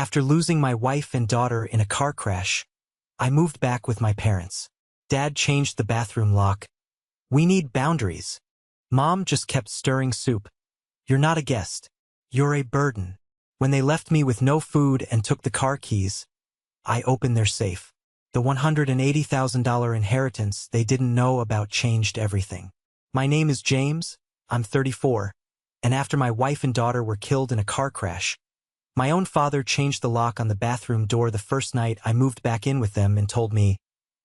After losing my wife and daughter in a car crash, I moved back with my parents. Dad changed the bathroom lock. We need boundaries. Mom just kept stirring soup. You're not a guest. You're a burden. When they left me with no food and took the car keys, I opened their safe. The $180,000 inheritance they didn't know about changed everything. My name is James, I'm 34, and after my wife and daughter were killed in a car crash, my own father changed the lock on the bathroom door the first night I moved back in with them and told me,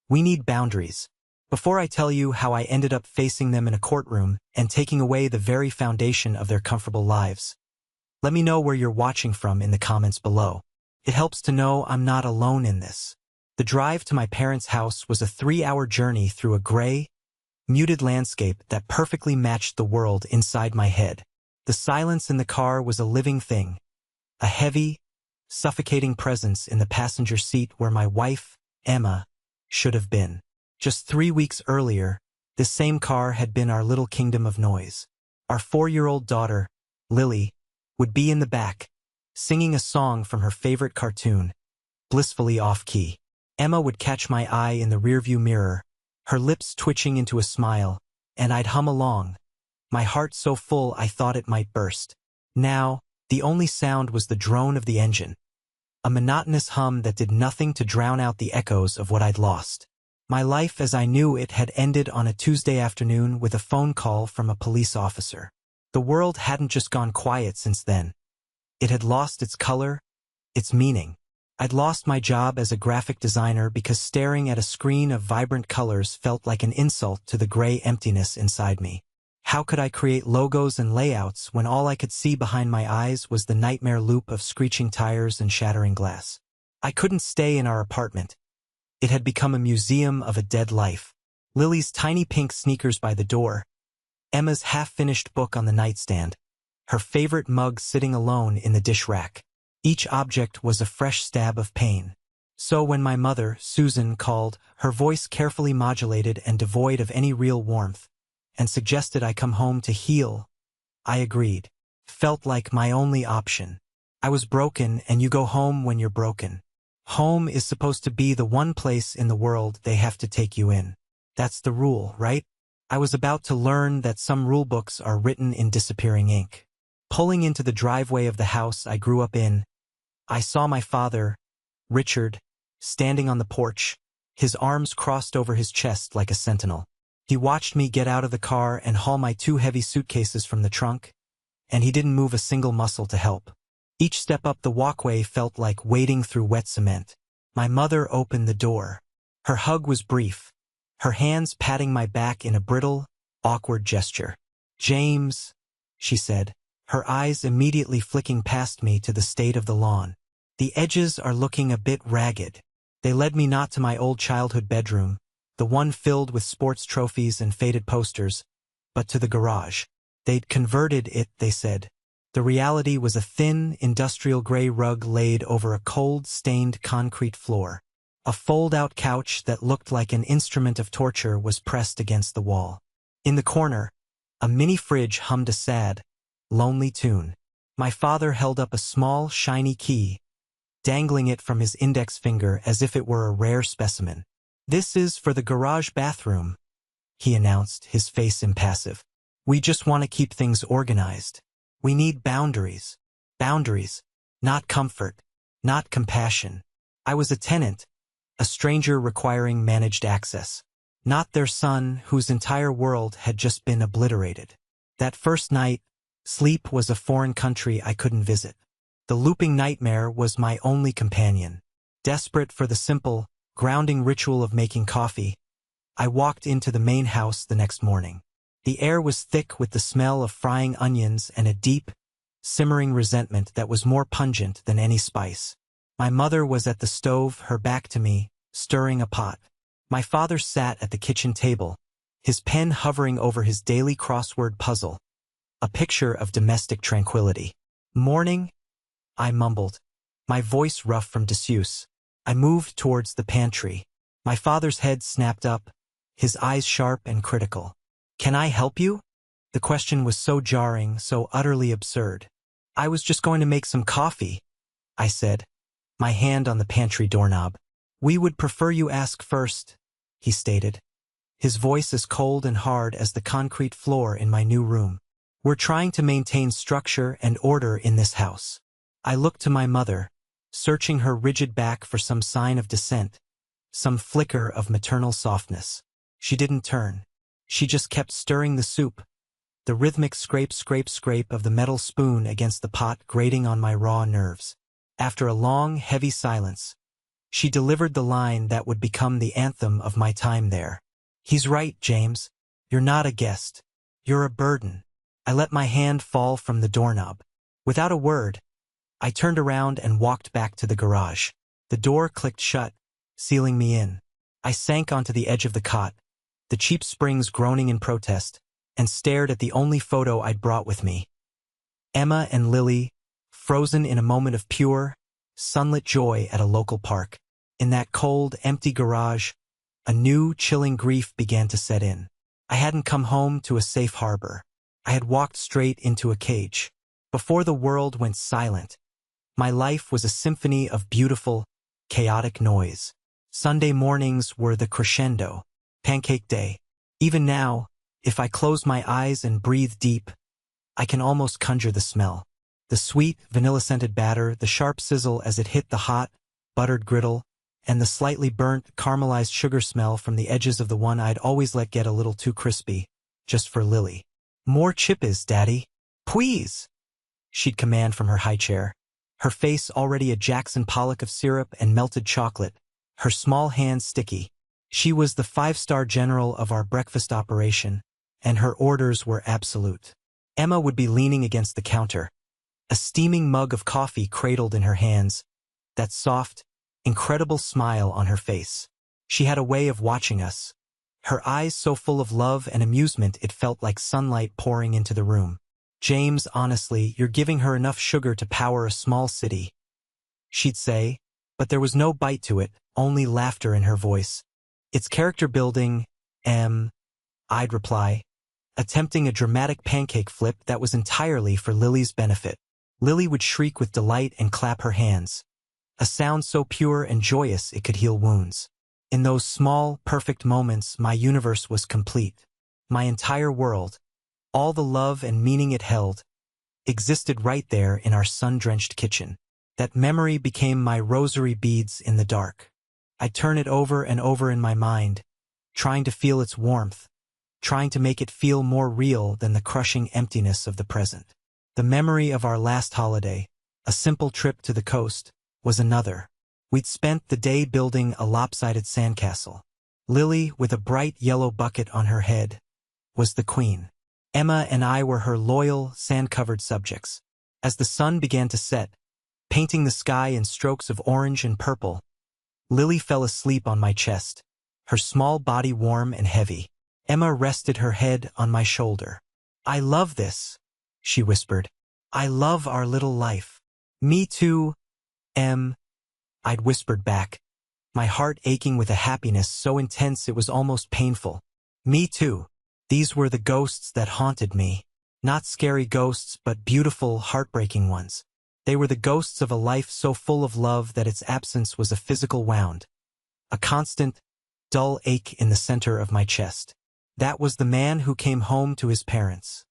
"We need boundaries." Before I tell you how I ended up facing them in a courtroom and taking away the very foundation of their comfortable lives, let me know where you're watching from in the comments below. It helps to know I'm not alone in this. The drive to my parents' house was a 3-hour journey through a gray, muted landscape that perfectly matched the world inside my head. The silence in the car was a living thing, a heavy, suffocating presence in the passenger seat where my wife, Emma, should have been. Just 3 weeks earlier, this same car had been our little kingdom of noise. Our 4-year-old daughter, Lily, would be in the back, singing a song from her favorite cartoon, blissfully off-key. Emma would catch my eye in the rearview mirror, her lips twitching into a smile, and I'd hum along, my heart so full I thought it might burst. Now, the only sound was the drone of the engine, a monotonous hum that did nothing to drown out the echoes of what I'd lost. My life as I knew it had ended on a Tuesday afternoon with a phone call from a police officer. The world hadn't just gone quiet since then. It had lost its color, its meaning. I'd lost my job as a graphic designer because staring at a screen of vibrant colors felt like an insult to the gray emptiness inside me. How could I create logos and layouts when all I could see behind my eyes was the nightmare loop of screeching tires and shattering glass? I couldn't stay in our apartment. It had become a museum of a dead life. Lily's tiny pink sneakers by the door, Emma's half-finished book on the nightstand, her favorite mug sitting alone in the dish rack. Each object was a fresh stab of pain. So when my mother, Susan, called, her voice carefully modulated and devoid of any real warmth, and suggested I come home to heal, I agreed. Felt like my only option. I was broken, and you go home when you're broken. Home is supposed to be the one place in the world they have to take you in. That's the rule, right? I was about to learn that some rule books are written in disappearing ink. Pulling into the driveway of the house I grew up in, I saw my father, Richard, standing on the porch, his arms crossed over his chest like a sentinel. He watched me get out of the car and haul my 2 heavy suitcases from the trunk, and he didn't move a single muscle to help. Each step up the walkway felt like wading through wet cement. My mother opened the door. Her hug was brief, her hands patting my back in a brittle, awkward gesture. "James," she said, her eyes immediately flicking past me to the state of the lawn. "The edges are looking a bit ragged." They led me not to my old childhood bedroom, the one filled with sports trophies and faded posters, but to the garage. They'd converted it, they said. The reality was a thin, industrial gray rug laid over a cold, stained concrete floor. A fold-out couch that looked like an instrument of torture was pressed against the wall. In the corner, a mini fridge hummed a sad, lonely tune. My father held up a small, shiny key, dangling it from his index finger as if it were a rare specimen. "This is for the garage bathroom," he announced, his face impassive. "We just want to keep things organized. We need boundaries. Boundaries, not comfort, not compassion." I was a tenant, a stranger requiring managed access, not their son whose entire world had just been obliterated. That first night, sleep was a foreign country I couldn't visit. The looping nightmare was my only companion. Desperate for the simple, grounding ritual of making coffee, I walked into the main house the next morning. The air was thick with the smell of frying onions and a deep, simmering resentment that was more pungent than any spice. My mother was at the stove, her back to me, stirring a pot. My father sat at the kitchen table, his pen hovering over his daily crossword puzzle, a picture of domestic tranquility. "Morning," I mumbled, my voice rough from disuse. I moved towards the pantry. My father's head snapped up, his eyes sharp and critical. "Can I help you?" The question was so jarring, so utterly absurd. "I was just going to make some coffee," I said, my hand on the pantry doorknob. "We would prefer you ask first," he stated, his voice as cold and hard as the concrete floor in my new room. "We're trying to maintain structure and order in this house." I looked to my mother, searching her rigid back for some sign of dissent, some flicker of maternal softness. She didn't turn. She just kept stirring the soup, the rhythmic scrape, scrape, scrape of the metal spoon against the pot grating on my raw nerves. After a long, heavy silence, she delivered the line that would become the anthem of my time there. "He's right, James. You're not a guest. You're a burden." I let my hand fall from the doorknob. Without a word, I turned around and walked back to the garage. The door clicked shut, sealing me in. I sank onto the edge of the cot, the cheap springs groaning in protest, and stared at the only photo I'd brought with me. Emma and Lily, frozen in a moment of pure, sunlit joy at a local park. In that cold, empty garage, a new, chilling grief began to set in. I hadn't come home to a safe harbor. I had walked straight into a cage. Before the world went silent, my life was a symphony of beautiful, chaotic noise. Sunday mornings were the crescendo, pancake day. Even now, if I close my eyes and breathe deep, I can almost conjure the smell. The sweet, vanilla-scented batter, the sharp sizzle as it hit the hot, buttered griddle, and the slightly burnt, caramelized sugar smell from the edges of the one I'd always let get a little too crispy, just for Lily. "More chippies, Daddy. Please," she'd command from her high chair, her face already a Jackson Pollock of syrup and melted chocolate, her small hands sticky. She was the five-star general of our breakfast operation, and her orders were absolute. Emma would be leaning against the counter, a steaming mug of coffee cradled in her hands, that soft, incredible smile on her face. She had a way of watching us, her eyes so full of love and amusement it felt like sunlight pouring into the room. "James, honestly, you're giving her enough sugar to power a small city," she'd say, but there was no bite to it, only laughter in her voice. "It's character building, I'd reply, attempting a dramatic pancake flip that was entirely for Lily's benefit. Lily would shriek with delight and clap her hands, a sound so pure and joyous it could heal wounds. In those small, perfect moments, my universe was complete. My entire world, all the love and meaning it held, existed right there in our sun-drenched kitchen. That memory became my rosary beads in the dark. I'd turn it over and over in my mind, trying to feel its warmth, trying to make it feel more real than the crushing emptiness of the present. The memory of our last holiday, a simple trip to the coast, was another. We'd spent the day building a lopsided sandcastle. Lily, with a bright yellow bucket on her head, was the queen. Emma and I were her loyal, sand-covered subjects. As the sun began to set, painting the sky in strokes of orange and purple, Lily fell asleep on my chest, her small body warm and heavy. Emma rested her head on my shoulder. "I love this," she whispered. "I love our little life." "Me too, I'd whispered back, my heart aching with a happiness so intense it was almost painful. "Me too." These were the ghosts that haunted me. Not scary ghosts, but beautiful, heartbreaking ones. They were the ghosts of a life so full of love that its absence was a physical wound, a constant, dull ache in the center of my chest. That was the man who came home to his parents,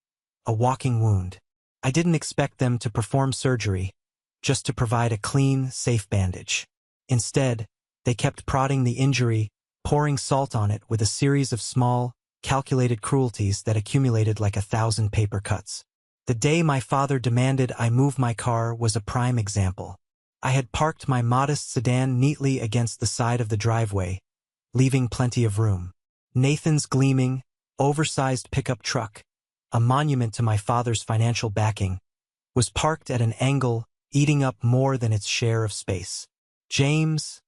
a walking wound. I didn't expect them to perform surgery, just to provide a clean, safe bandage. Instead, they kept prodding the injury, pouring salt on it with a series of small, calculated cruelties that accumulated like 1,000 paper cuts. The day my father demanded I move my car was a prime example. I had parked my modest sedan neatly against the side of the driveway, leaving plenty of room. Nathan's gleaming, oversized pickup truck, a monument to my father's financial backing, was parked at an angle, eating up more than its share of space. "James,"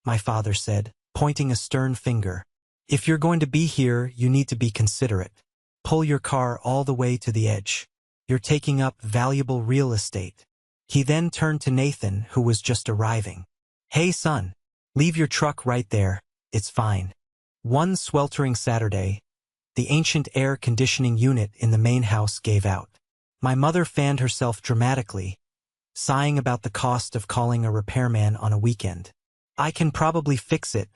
my father said, pointing a stern finger, "if you're going to be here, you need to be considerate. Pull your car all the way to the edge. You're taking up valuable real estate." He then turned to Nathan, who was just arriving. "Hey son, leave your truck right there, it's fine." One sweltering Saturday, the ancient air conditioning unit in the main house gave out. My mother fanned herself dramatically, sighing about the cost of calling a repairman on a weekend. "I can probably fix it,"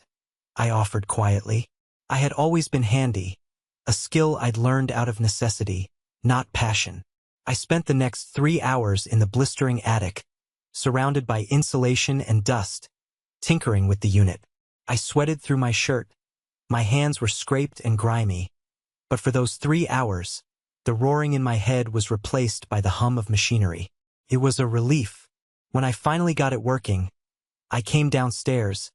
I offered quietly. I had always been handy, a skill I'd learned out of necessity, not passion. I spent the next 3 hours in the blistering attic, surrounded by insulation and dust, tinkering with the unit. I sweated through my shirt. My hands were scraped and grimy. But for those 3 hours, the roaring in my head was replaced by the hum of machinery. It was a relief. When I finally got it working, I came downstairs,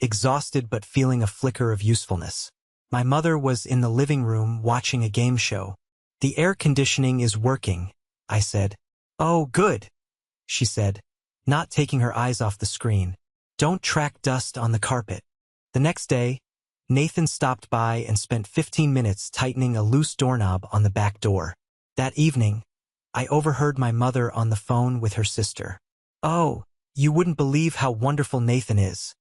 exhausted but feeling a flicker of usefulness. My mother was in the living room watching a game show. "The air conditioning is working," I said. "Oh, good," she said, not taking her eyes off the screen. "Don't track dust on the carpet." The next day, Nathan stopped by and spent 15 minutes tightening a loose doorknob on the back door. That evening, I overheard my mother on the phone with her sister. "Oh, you wouldn't believe how wonderful Nathan is,"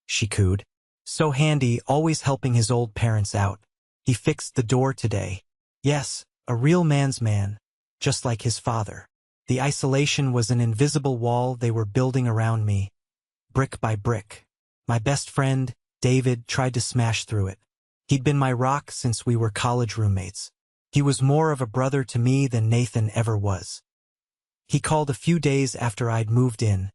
she cooed. "So handy, always helping his old parents out. He fixed the door today. Yes, a real man's man, just like his father." The isolation was an invisible wall they were building around me, brick by brick. My best friend, David, tried to smash through it. He'd been my rock since we were college roommates. He was more of a brother to me than Nathan ever was. He called a few days after I'd moved in,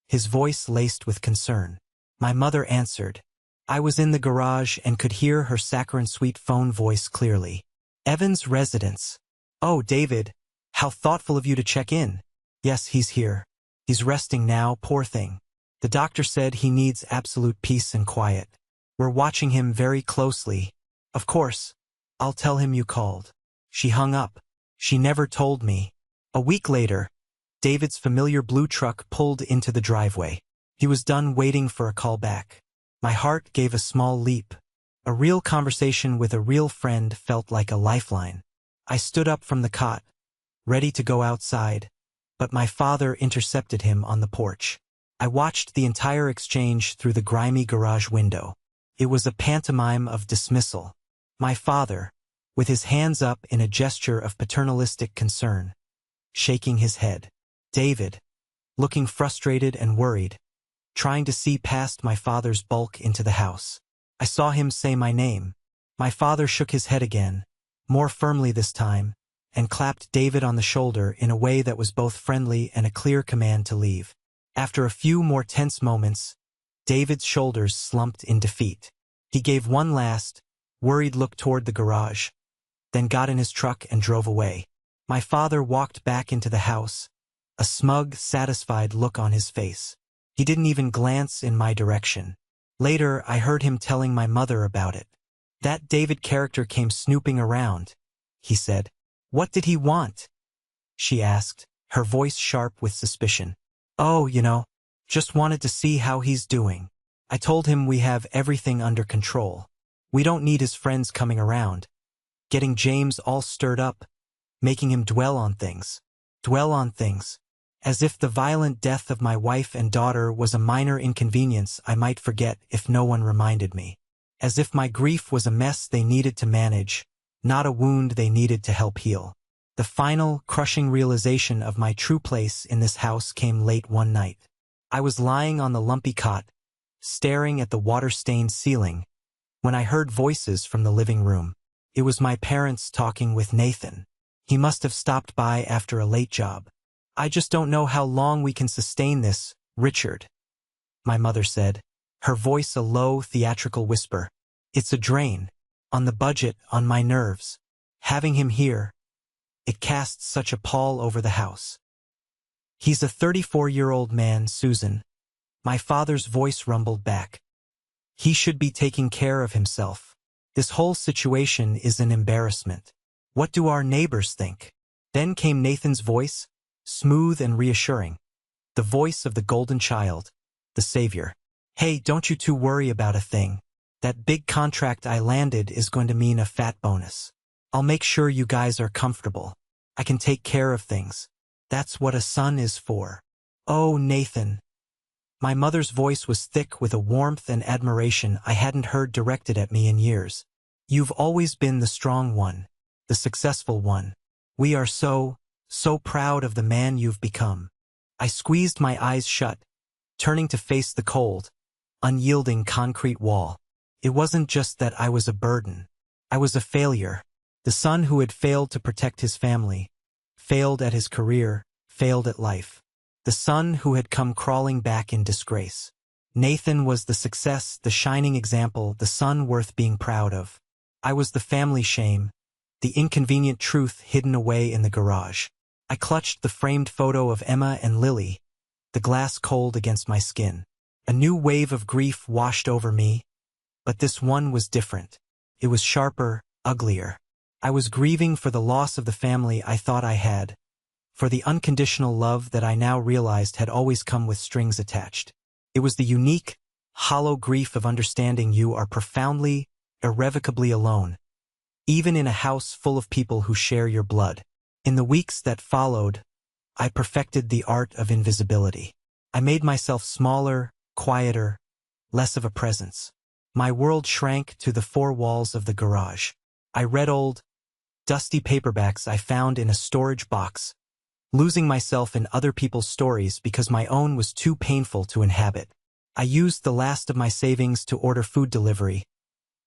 his voice laced with concern. My mother answered. I was in the garage and could hear her saccharine sweet phone voice clearly. "Evan's residence. Oh, David, how thoughtful of you to check in." "Yes, he's here. He's resting now, poor thing. The doctor said he needs absolute peace and quiet. We're watching him very closely. Of course, I'll tell him you called." She hung up. She never told me. A week later, David's familiar blue truck pulled into the driveway. He was done waiting for a call back. My heart gave a small leap. A real conversation with a real friend felt like a lifeline. I stood up from the cot, ready to go outside, but my father intercepted him on the porch. I watched the entire exchange through the grimy garage window. It was a pantomime of dismissal. My father, with his hands up in a gesture of paternalistic concern, shaking his head. David, looking frustrated and worried, trying to see past my father's bulk into the house. I saw him say my name. My father shook his head again, more firmly this time, and clapped David on the shoulder in a way that was both friendly and a clear command to leave. After a few more tense moments, David's shoulders slumped in defeat. He gave one last, worried look toward the garage, then got in his truck and drove away. My father walked back into the house, a smug, satisfied look on his face. He didn't even glance in my direction. Later, I heard him telling my mother about it. "That David character came snooping around," he said. "What did he want?" she asked, her voice sharp with suspicion. "Oh, just wanted to see how he's doing. I told him we have everything under control. We don't need his friends coming around, getting James all stirred up, making him dwell on things. As if the violent death of my wife and daughter was a minor inconvenience I might forget if no one reminded me. As if my grief was a mess they needed to manage, not a wound they needed to help heal. The final, crushing realization of my true place in this house came late one night. I was lying on the lumpy cot, staring at the water-stained ceiling, when I heard voices from the living room. It was my parents talking with Nathan. He must have stopped by after a late job. "I just don't know how long we can sustain this, Richard," my mother said, her voice a low, theatrical whisper. "It's a drain. On the budget, on my nerves. Having him here, it casts such a pall over the house." "He's a 34-year-old man, Susan," my father's voice rumbled back. "He should be taking care of himself. This whole situation is an embarrassment. What do our neighbors think?" Then came Nathan's voice, smooth and reassuring. The voice of the golden child, the savior. "Hey, don't you two worry about a thing. That big contract I landed is going to mean a fat bonus. I'll make sure you guys are comfortable. I can take care of things. That's what a son is for." "Oh, Nathan." My mother's voice was thick with a warmth and admiration I hadn't heard directed at me in years. "You've always been the strong one, the successful one. We are so proud of the man you've become." I squeezed my eyes shut, turning to face the cold, unyielding concrete wall. It wasn't just that I was a burden. I was a failure. The son who had failed to protect his family, failed at his career, failed at life. The son who had come crawling back in disgrace. Nathan was the success, the shining example, the son worth being proud of. I was the family shame, the inconvenient truth hidden away in the garage. I clutched the framed photo of Emma and Lily, the glass cold against my skin. A new wave of grief washed over me, but this one was different. It was sharper, uglier. I was grieving for the loss of the family I thought I had, for the unconditional love that I now realized had always come with strings attached. It was the unique, hollow grief of understanding you are profoundly, irrevocably alone, even in a house full of people who share your blood. In the weeks that followed, I perfected the art of invisibility. I made myself smaller, quieter, less of a presence. My world shrank to the four walls of the garage. I read old, dusty paperbacks I found in a storage box, losing myself in other people's stories because my own was too painful to inhabit. I used the last of my savings to order food delivery,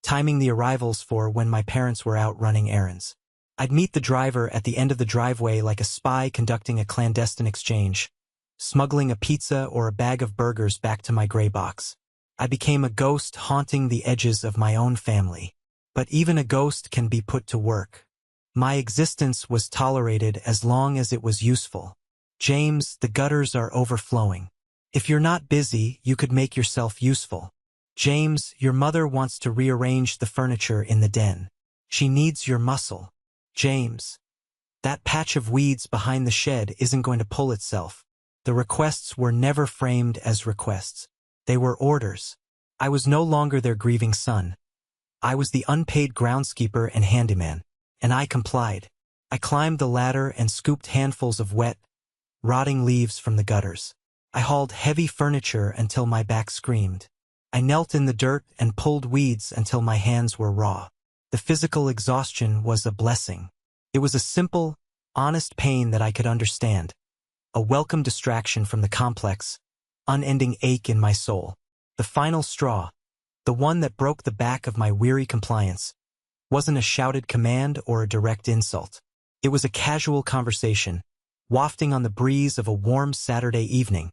timing the arrivals for when my parents were out running errands. I'd meet the driver at the end of the driveway like a spy conducting a clandestine exchange, smuggling a pizza or a bag of burgers back to my gray box. I became a ghost haunting the edges of my own family. But even a ghost can be put to work. My existence was tolerated as long as it was useful. James, the gutters are overflowing. If you're not busy, you could make yourself useful. James, your mother wants to rearrange the furniture in the den. She needs your muscle. James, that patch of weeds behind the shed isn't going to pull itself. The requests were never framed as requests. They were orders. I was no longer their grieving son. I was the unpaid groundskeeper and handyman, and I complied. I climbed the ladder and scooped handfuls of wet, rotting leaves from the gutters. I hauled heavy furniture until my back screamed. I knelt in the dirt and pulled weeds until my hands were raw. The physical exhaustion was a blessing. It was a simple, honest pain that I could understand, a welcome distraction from the complex, unending ache in my soul. The final straw, the one that broke the back of my weary compliance, wasn't a shouted command or a direct insult. It was a casual conversation, wafting on the breeze of a warm Saturday evening.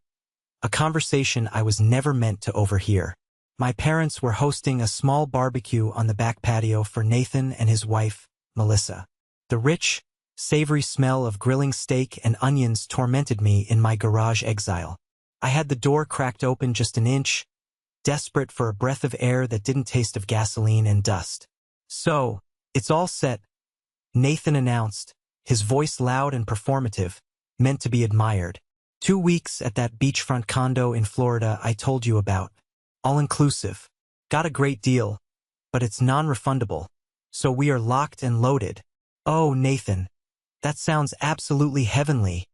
A conversation I was never meant to overhear. My parents were hosting a small barbecue on the back patio for Nathan and his wife, Melissa. The rich, savory smell of grilling steak and onions tormented me in my garage exile. I had the door cracked open just an inch, desperate for a breath of air that didn't taste of gasoline and dust. "So, it's all set," Nathan announced, his voice loud and performative, meant to be admired. 2 weeks at that beachfront condo in Florida I told you about. All-inclusive. Got a great deal, but it's non-refundable, so we are locked and loaded. "Oh, Nathan, that sounds absolutely heavenly,"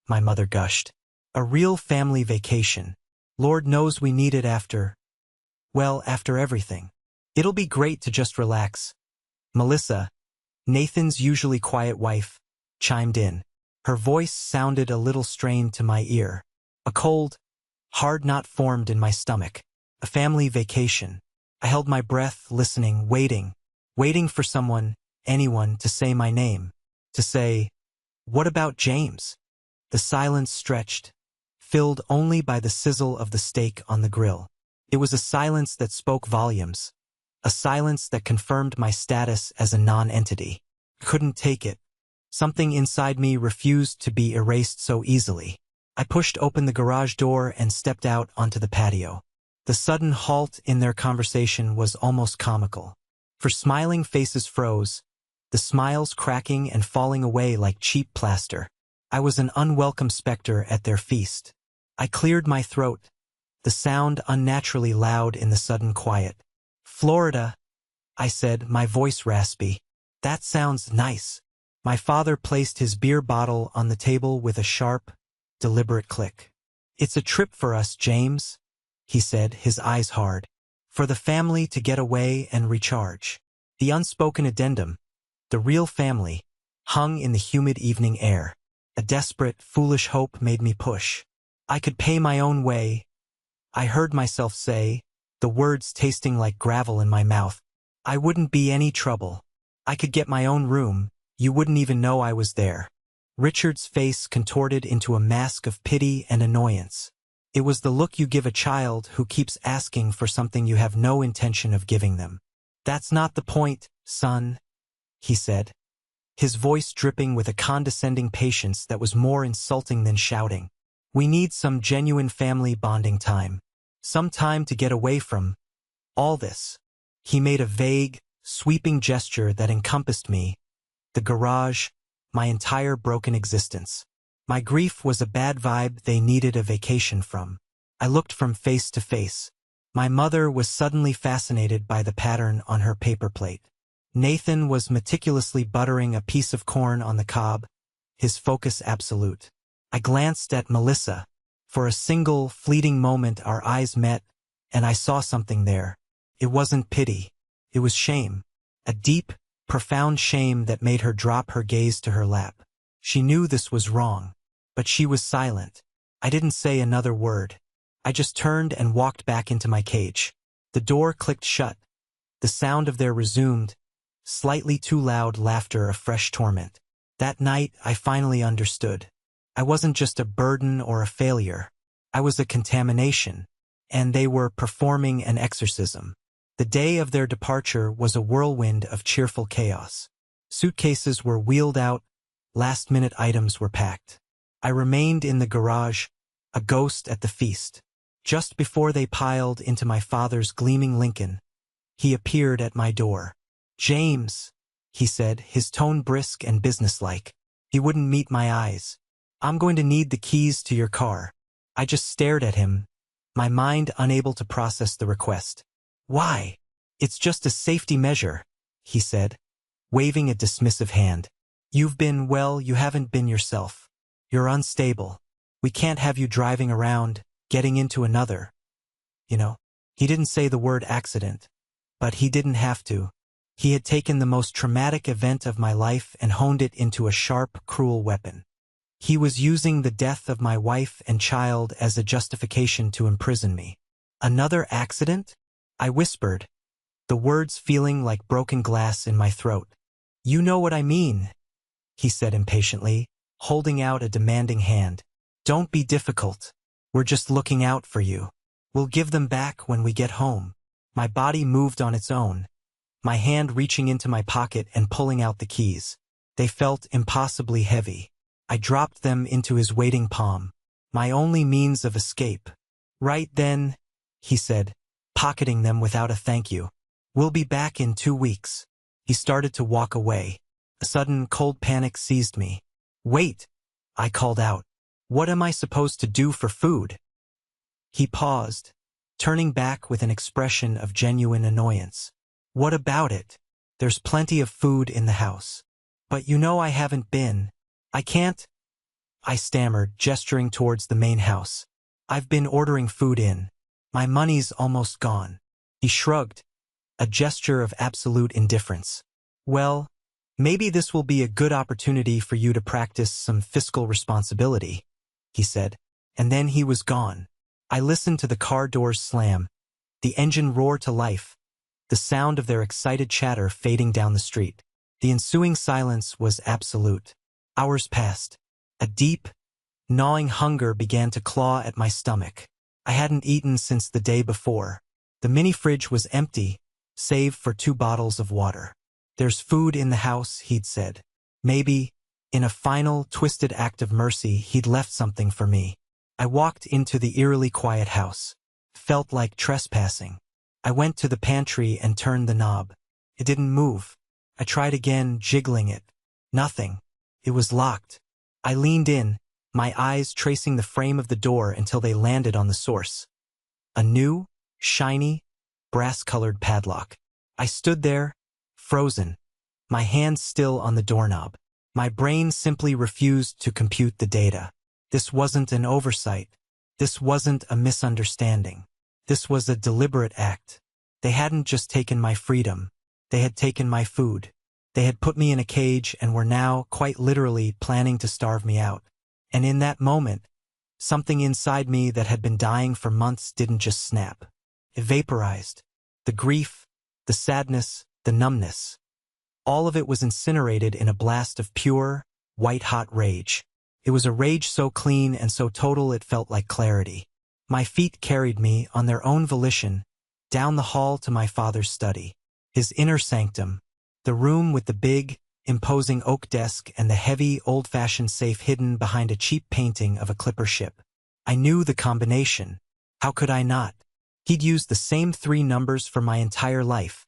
my mother gushed. "A real family vacation. Lord knows we need it after everything. It'll be great to just relax." Melissa, Nathan's usually quiet wife, chimed in. Her voice sounded a little strained to my ear. A cold, hard knot formed in my stomach. A family vacation. I held my breath, listening, waiting for someone, anyone, to say my name. To say, "What about James?" The silence stretched, filled only by the sizzle of the steak on the grill. It was a silence that spoke volumes. A silence that confirmed my status as a non-entity. Couldn't take it. Something inside me refused to be erased so easily. I pushed open the garage door and stepped out onto the patio. The sudden halt in their conversation was almost comical. For smiling faces froze, the smiles cracking and falling away like cheap plaster. I was an unwelcome specter at their feast. I cleared my throat, the sound unnaturally loud in the sudden quiet. "Florida," I said, my voice raspy. "That sounds nice." My father placed his beer bottle on the table with a sharp, deliberate click. "It's a trip for us, James," he said, his eyes hard. "For the family to get away and recharge." The unspoken addendum, the real family, hung in the humid evening air. A desperate, foolish hope made me push. I could pay my own way, I heard myself say, the words tasting like gravel in my mouth. I wouldn't be any trouble. I could get my own room, you wouldn't even know I was there. Richard's face contorted into a mask of pity and annoyance. It was the look you give a child who keeps asking for something you have no intention of giving them. That's not the point, son, he said, his voice dripping with a condescending patience that was more insulting than shouting. We need some genuine family bonding time. Some time to get away from all this. He made a vague, sweeping gesture that encompassed me, the garage, my entire broken existence. My grief was a bad vibe they needed a vacation from. I looked from face to face. My mother was suddenly fascinated by the pattern on her paper plate. Nathan was meticulously buttering a piece of corn on the cob, his focus absolute. I glanced at Melissa. For a single, fleeting moment our eyes met, and I saw something there. It wasn't pity. It was shame. A deep, profound shame that made her drop her gaze to her lap. She knew this was wrong, but she was silent. I didn't say another word. I just turned and walked back into my cage. The door clicked shut. The sound of their resumed, slightly too loud laughter of fresh torment. That night, I finally understood. I wasn't just a burden or a failure. I was a contamination, and they were performing an exorcism. The day of their departure was a whirlwind of cheerful chaos. Suitcases were wheeled out, last-minute items were packed. I remained in the garage, a ghost at the feast. Just before they piled into my father's gleaming Lincoln, he appeared at my door. "James," he said, his tone brisk and businesslike. He wouldn't meet my eyes. "I'm going to need the keys to your car." I just stared at him, my mind unable to process the request. "Why? It's just a safety measure," he said, waving a dismissive hand. You haven't been yourself. You're unstable. We can't have you driving around, getting into another. He didn't say the word accident, but he didn't have to. He had taken the most traumatic event of my life and honed it into a sharp, cruel weapon. He was using the death of my wife and child as a justification to imprison me. "Another accident?" I whispered, the words feeling like broken glass in my throat. "You know what I mean," he said impatiently, holding out a demanding hand. "Don't be difficult. We're just looking out for you. We'll give them back when we get home." My body moved on its own, my hand reaching into my pocket and pulling out the keys. They felt impossibly heavy. I dropped them into his waiting palm, my only means of escape. "Right then," he said, pocketing them without a thank you. "We'll be back in 2 weeks." He started to walk away. A sudden cold panic seized me. "Wait," I called out. "What am I supposed to do for food?" He paused, turning back with an expression of genuine annoyance. "What about it? There's plenty of food in the house. But I haven't been. I can't," I stammered, gesturing towards the main house. "I've been ordering food in. My money's almost gone." He shrugged, a gesture of absolute indifference. "Well, maybe this will be a good opportunity for you to practice some fiscal responsibility," he said, and then he was gone. I listened to the car doors slam, the engine roar to life, the sound of their excited chatter fading down the street. The ensuing silence was absolute. Hours passed. A deep, gnawing hunger began to claw at my stomach. I hadn't eaten since the day before. The mini-fridge was empty, save for 2 bottles of water. "There's food in the house," he'd said. Maybe, in a final, twisted act of mercy, he'd left something for me. I walked into the eerily quiet house. Felt like trespassing. I went to the pantry and turned the knob. It didn't move. I tried again, jiggling it. Nothing. It was locked. I leaned in, my eyes tracing the frame of the door until they landed on the source. A new, shiny, brass-colored padlock. I stood there, frozen, my hands still on the doorknob. My brain simply refused to compute the data. This wasn't an oversight. This wasn't a misunderstanding. This was a deliberate act. They hadn't just taken my freedom. They had taken my food. They had put me in a cage and were now, quite literally, planning to starve me out. And in that moment, something inside me that had been dying for months didn't just snap. It vaporized. The grief, the sadness, the numbness. All of it was incinerated in a blast of pure, white-hot rage. It was a rage so clean and so total it felt like clarity. My feet carried me, on their own volition, down the hall to my father's study. His inner sanctum. The room with the big, imposing oak desk and the heavy, old-fashioned safe hidden behind a cheap painting of a clipper ship. I knew the combination. How could I not? He'd used the same 3 numbers for my entire life.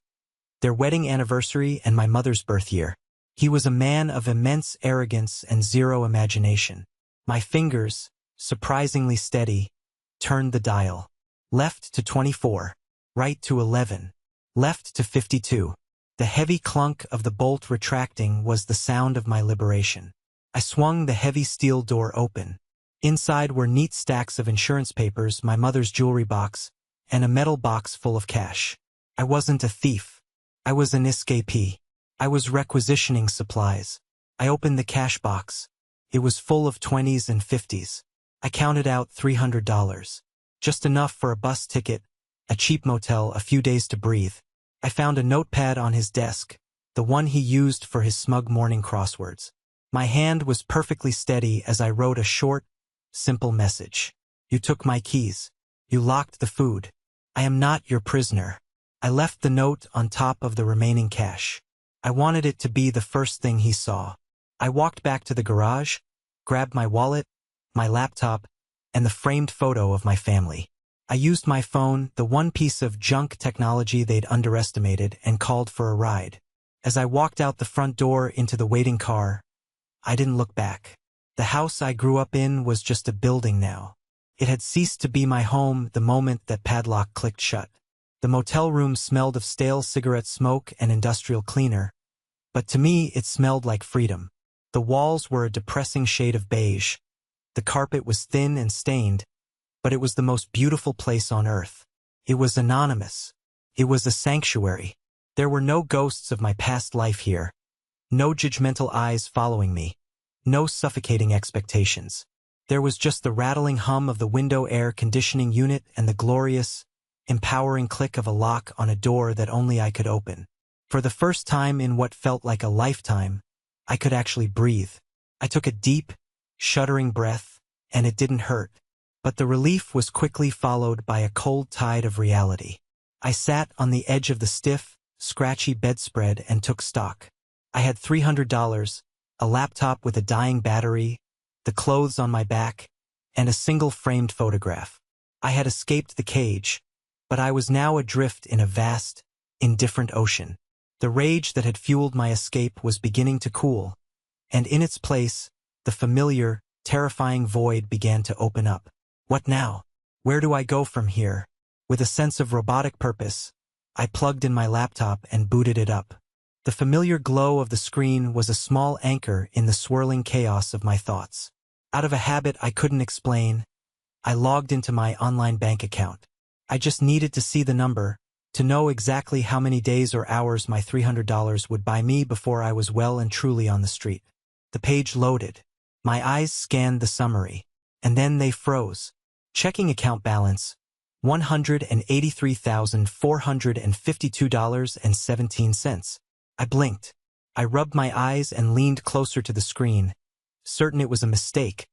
Their wedding anniversary and my mother's birth year. He was a man of immense arrogance and zero imagination. My fingers, surprisingly steady, turned the dial. Left to 24. Right to 11. Left to 52. The heavy clunk of the bolt retracting was the sound of my liberation. I swung the heavy steel door open. Inside were neat stacks of insurance papers, my mother's jewelry box, and a metal box full of cash. I wasn't a thief. I was an escapee. I was requisitioning supplies. I opened the cash box. It was full of 20s and 50s. I counted out $300. Just enough for a bus ticket, a cheap motel, a few days to breathe. I found a notepad on his desk, the one he used for his smug morning crosswords. My hand was perfectly steady as I wrote a short, simple message. You took my keys. You locked the food. I am not your prisoner. I left the note on top of the remaining cash. I wanted it to be the first thing he saw. I walked back to the garage, grabbed my wallet, my laptop, and the framed photo of my family. I used my phone, the one piece of junk technology they'd underestimated, and called for a ride. As I walked out the front door into the waiting car, I didn't look back. The house I grew up in was just a building now. It had ceased to be my home the moment that padlock clicked shut. The motel room smelled of stale cigarette smoke and industrial cleaner, but to me it smelled like freedom. The walls were a depressing shade of beige. The carpet was thin and stained, but it was the most beautiful place on earth. It was anonymous. It was a sanctuary. There were no ghosts of my past life here. No judgmental eyes following me. No suffocating expectations. There was just the rattling hum of the window air conditioning unit and the glorious, empowering click of a lock on a door that only I could open. For the first time in what felt like a lifetime, I could actually breathe. I took a deep, shuddering breath, and it didn't hurt. But the relief was quickly followed by a cold tide of reality. I sat on the edge of the stiff, scratchy bedspread and took stock. I had $300, a laptop with a dying battery, the clothes on my back, and a single framed photograph. I had escaped the cage, but I was now adrift in a vast, indifferent ocean. The rage that had fueled my escape was beginning to cool, and in its place, the familiar, terrifying void began to open up. What now? Where do I go from here? With a sense of robotic purpose, I plugged in my laptop and booted it up. The familiar glow of the screen was a small anchor in the swirling chaos of my thoughts. Out of a habit I couldn't explain, I logged into my online bank account. I just needed to see the number, to know exactly how many days or hours my $300 would buy me before I was well and truly on the street. The page loaded. My eyes scanned the summary, and then they froze. Checking account balance, $183,452.17. I blinked. I rubbed my eyes and leaned closer to the screen, certain it was a mistake,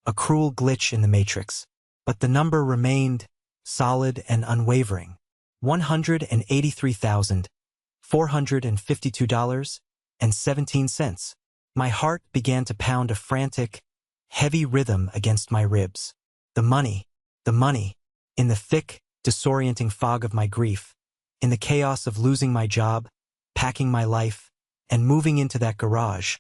a cruel glitch in the matrix. But the number remained solid and unwavering. $183,452.17. My heart began to pound a frantic, heavy rhythm against my ribs. The money. In the thick, disorienting fog of my grief, in the chaos of losing my job, packing my life, and moving into that garage,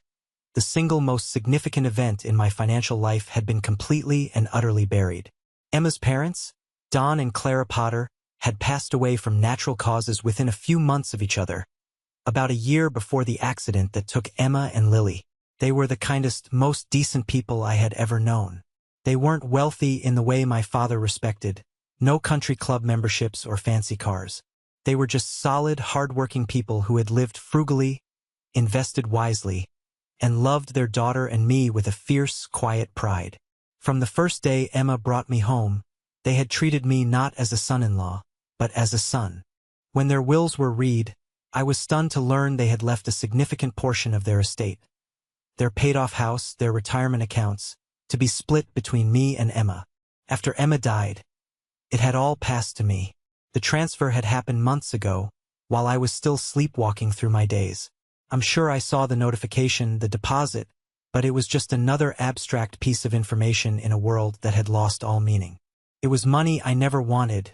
the single most significant event in my financial life had been completely and utterly buried. Emma's parents, Don and Clara Potter, had passed away from natural causes within a few months of each other, about a year before the accident that took Emma and Lily. They were the kindest, most decent people I had ever known. They weren't wealthy in the way my father respected, no country club memberships or fancy cars. They were just solid, hard-working people who had lived frugally, invested wisely, and loved their daughter and me with a fierce, quiet pride. From the first day Emma brought me home, they had treated me not as a son-in-law, but as a son. When their wills were read, I was stunned to learn they had left a significant portion of their estate, their paid-off house, their retirement accounts, to be split between me and Emma. After Emma died, it had all passed to me. The transfer had happened months ago, while I was still sleepwalking through my days. I'm sure I saw the notification, the deposit, but it was just another abstract piece of information in a world that had lost all meaning. It was money I never wanted,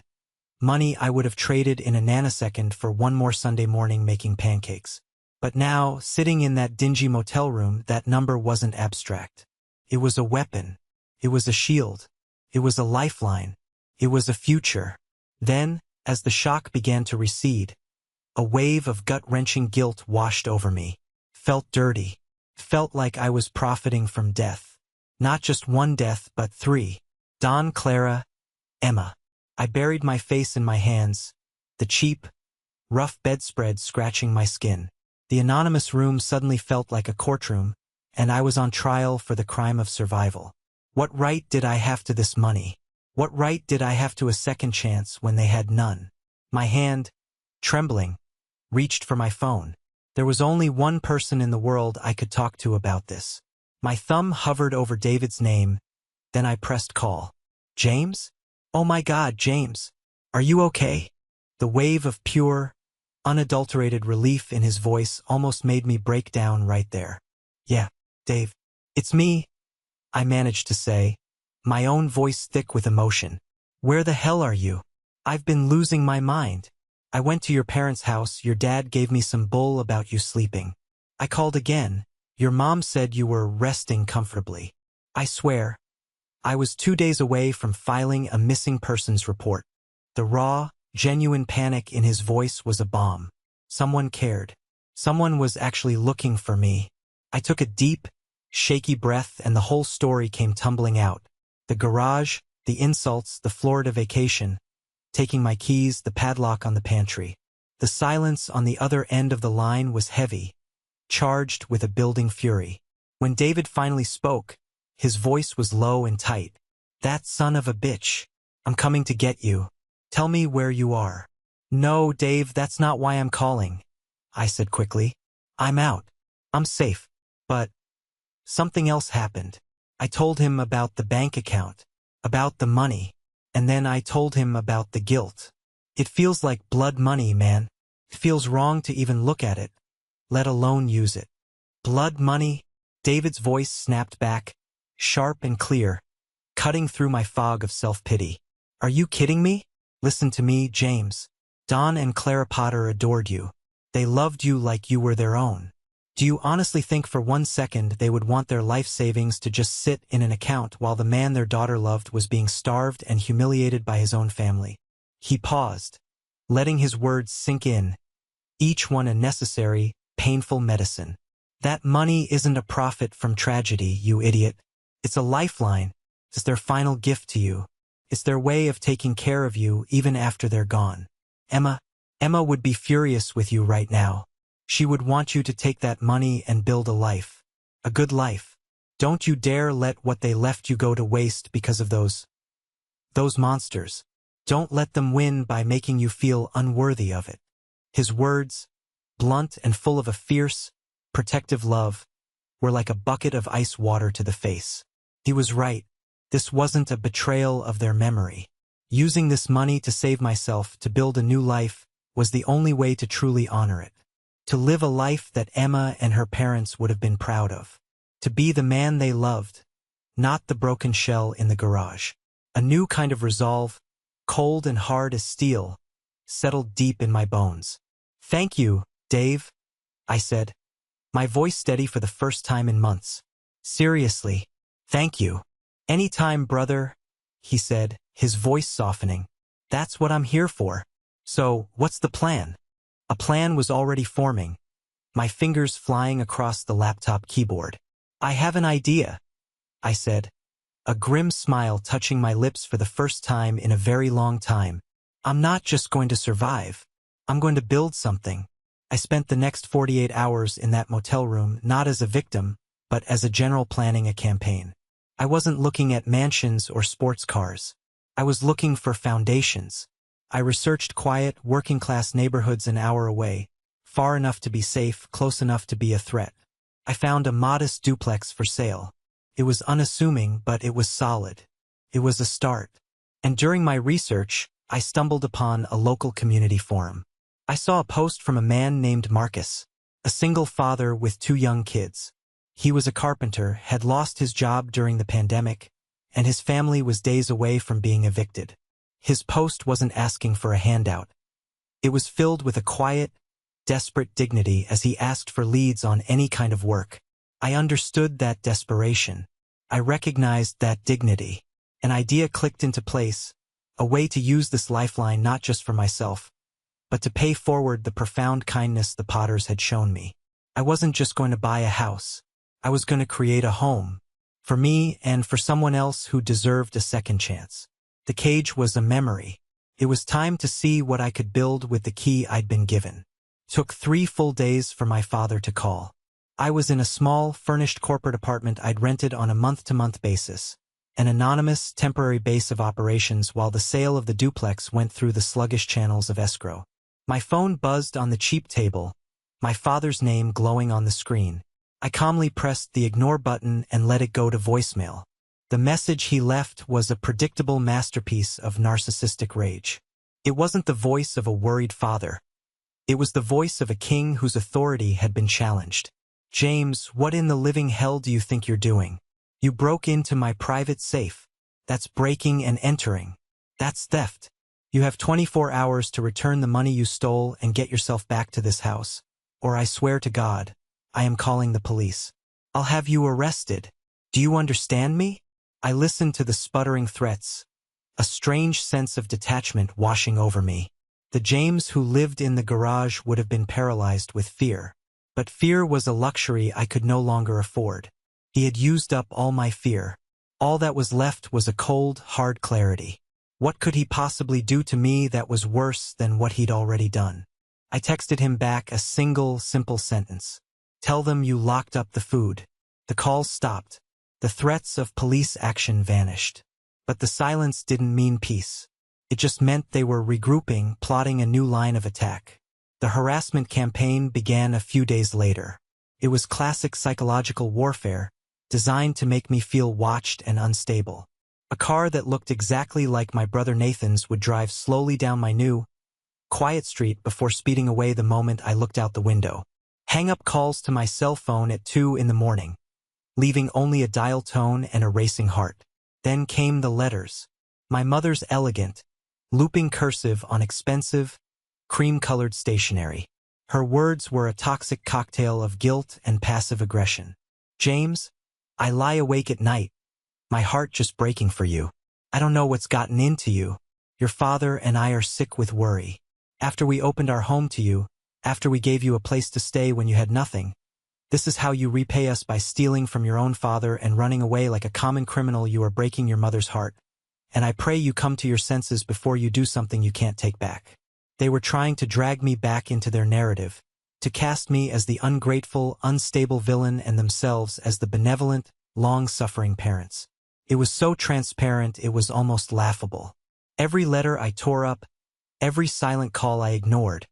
money I would have traded in a nanosecond for one more Sunday morning making pancakes. But now, sitting in that dingy motel room, that number wasn't abstract. It was a weapon. It was a shield. It was a lifeline. It was a future. Then, as the shock began to recede, a wave of gut-wrenching guilt washed over me. Felt dirty. Felt like I was profiting from death. Not just one death, but three. Don, Clara, Emma. I buried my face in my hands, the cheap, rough bedspread scratching my skin. The anonymous room suddenly felt like a courtroom, and I was on trial for the crime of survival. What right did I have to this money? What right did I have to a second chance when they had none? My hand, trembling, reached for my phone. There was only one person in the world I could talk to about this. My thumb hovered over David's name, then I pressed call. James? Oh my God, James. Are you okay? The wave of pure, unadulterated relief in his voice almost made me break down right there. Yeah, Dave. It's me, I managed to say, my own voice thick with emotion. Where the hell are you? I've been losing my mind. I went to your parents' house, your dad gave me some bull about you sleeping. I called again. Your mom said you were resting comfortably. I swear, I was 2 days away from filing a missing persons report. The raw, genuine panic in his voice was a bomb. Someone cared. Someone was actually looking for me. I took a deep, shaky breath and the whole story came tumbling out. The garage, the insults, the Florida vacation, taking my keys, the padlock on the pantry. The silence on the other end of the line was heavy, charged with a building fury. When David finally spoke, his voice was low and tight. That son of a bitch. I'm coming to get you. Tell me where you are. No, Dave, that's not why I'm calling, I said quickly. I'm out. I'm safe. But something else happened. I told him about the bank account, about the money, and then I told him about the guilt. It feels like blood money, man. It feels wrong to even look at it, let alone use it. Blood money? David's voice snapped back, sharp and clear, cutting through my fog of self-pity. Are you kidding me? Listen to me, James. Don and Clara Potter adored you. They loved you like you were their own. Do you honestly think for 1 second they would want their life savings to just sit in an account while the man their daughter loved was being starved and humiliated by his own family? He paused, letting his words sink in, each one a necessary, painful medicine. That money isn't a profit from tragedy, you idiot. It's a lifeline. It's their final gift to you. It's their way of taking care of you even after they're gone. Emma would be furious with you right now. She would want you to take that money and build a life. A good life. Don't you dare let what they left you go to waste because of those monsters. Don't let them win by making you feel unworthy of it. His words, blunt and full of a fierce, protective love, were like a bucket of ice water to the face. He was right. This wasn't a betrayal of their memory. Using this money to save myself, to build a new life, was the only way to truly honor it. To live a life that Emma and her parents would have been proud of. To be the man they loved, not the broken shell in the garage. A new kind of resolve, cold and hard as steel, settled deep in my bones. Thank you, Dave, I said, my voice steady for the first time in months. Seriously, thank you. Anytime, brother, he said, his voice softening. That's what I'm here for. So, what's the plan? A plan was already forming, my fingers flying across the laptop keyboard. I have an idea, I said, a grim smile touching my lips for the first time in a very long time. I'm not just going to survive. I'm going to build something. I spent the next 48 hours in that motel room not as a victim, but as a general planning a campaign. I wasn't looking at mansions or sports cars. I was looking for foundations. I researched quiet, working-class neighborhoods an hour away, far enough to be safe, close enough to be a threat. I found a modest duplex for sale. It was unassuming, but it was solid. It was a start. And during my research, I stumbled upon a local community forum. I saw a post from a man named Marcus, a single father with 2 young kids. He was a carpenter, had lost his job during the pandemic, and his family was days away from being evicted. His post wasn't asking for a handout. It was filled with a quiet, desperate dignity as he asked for leads on any kind of work. I understood that desperation. I recognized that dignity. An idea clicked into place, a way to use this lifeline not just for myself, but to pay forward the profound kindness the Potters had shown me. I wasn't just going to buy a house. I was going to create a home. For me and for someone else who deserved a second chance. The cage was a memory. It was time to see what I could build with the key I'd been given. Took 3 full days for my father to call. I was in a small, furnished corporate apartment I'd rented on a month-to-month basis. An anonymous, temporary base of operations while the sale of the duplex went through the sluggish channels of escrow. My phone buzzed on the cheap table, my father's name glowing on the screen. I calmly pressed the ignore button and let it go to voicemail. The message he left was a predictable masterpiece of narcissistic rage. It wasn't the voice of a worried father. It was the voice of a king whose authority had been challenged. James, what in the living hell do you think you're doing? You broke into my private safe. That's breaking and entering. That's theft. You have 24 hours to return the money you stole and get yourself back to this house. Or I swear to God, I am calling the police. I'll have you arrested. Do you understand me? I listened to the sputtering threats, a strange sense of detachment washing over me. The James who lived in the garage would have been paralyzed with fear. But fear was a luxury I could no longer afford. He had used up all my fear. All that was left was a cold, hard clarity. What could he possibly do to me that was worse than what he'd already done? I texted him back a single, simple sentence. Tell them you locked up the food. The calls stopped. The threats of police action vanished. But the silence didn't mean peace. It just meant they were regrouping, plotting a new line of attack. The harassment campaign began a few days later. It was classic psychological warfare, designed to make me feel watched and unstable. A car that looked exactly like my brother Nathan's would drive slowly down my new, quiet street before speeding away the moment I looked out the window. Hang up calls to my cell phone at 2 in the morning, leaving only a dial tone and a racing heart. Then came the letters. My mother's elegant, looping cursive on expensive, cream-colored stationery. Her words were a toxic cocktail of guilt and passive aggression. James, I lie awake at night, my heart just breaking for you. I don't know what's gotten into you. Your father and I are sick with worry. After we opened our home to you, after we gave you a place to stay when you had nothing, this is how you repay us by stealing from your own father and running away like a common criminal. You are breaking your mother's heart. And I pray you come to your senses before you do something you can't take back. They were trying to drag me back into their narrative, to cast me as the ungrateful, unstable villain and themselves as the benevolent, long-suffering parents. It was so transparent it was almost laughable. Every letter I tore up, every silent call I ignored,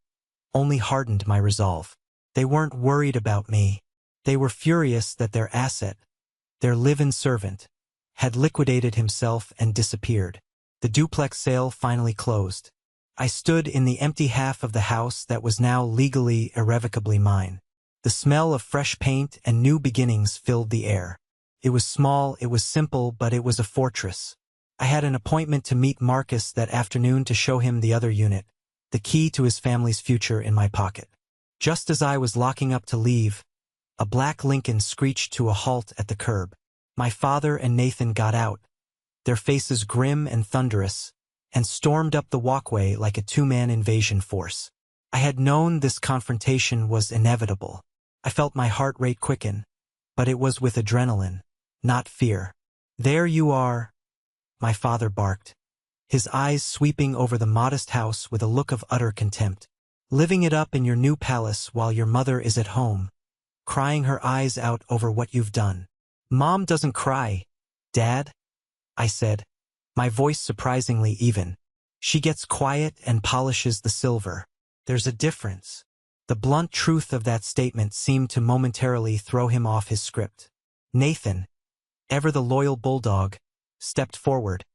only hardened my resolve. They weren't worried about me. They were furious that their asset, their live-in servant, had liquidated himself and disappeared. The duplex sale finally closed. I stood in the empty half of the house that was now legally, irrevocably mine. The smell of fresh paint and new beginnings filled the air. It was small, it was simple, but it was a fortress. I had an appointment to meet Marcus that afternoon to show him the other unit, the key to his family's future in my pocket. Just as I was locking up to leave, a black Lincoln screeched to a halt at the curb. My father and Nathan got out, their faces grim and thunderous, and stormed up the walkway like a 2-man invasion force. I had known this confrontation was inevitable. I felt my heart rate quicken, but it was with adrenaline, not fear. There you are, my father barked, his eyes sweeping over the modest house with a look of utter contempt. living it up in your new palace while your mother is at home, crying her eyes out over what you've done. Mom doesn't cry, Dad, I said, my voice surprisingly even. She gets quiet and polishes the silver. There's a difference. The blunt truth of that statement seemed to momentarily throw him off his script. Nathan, ever the loyal bulldog, stepped forward,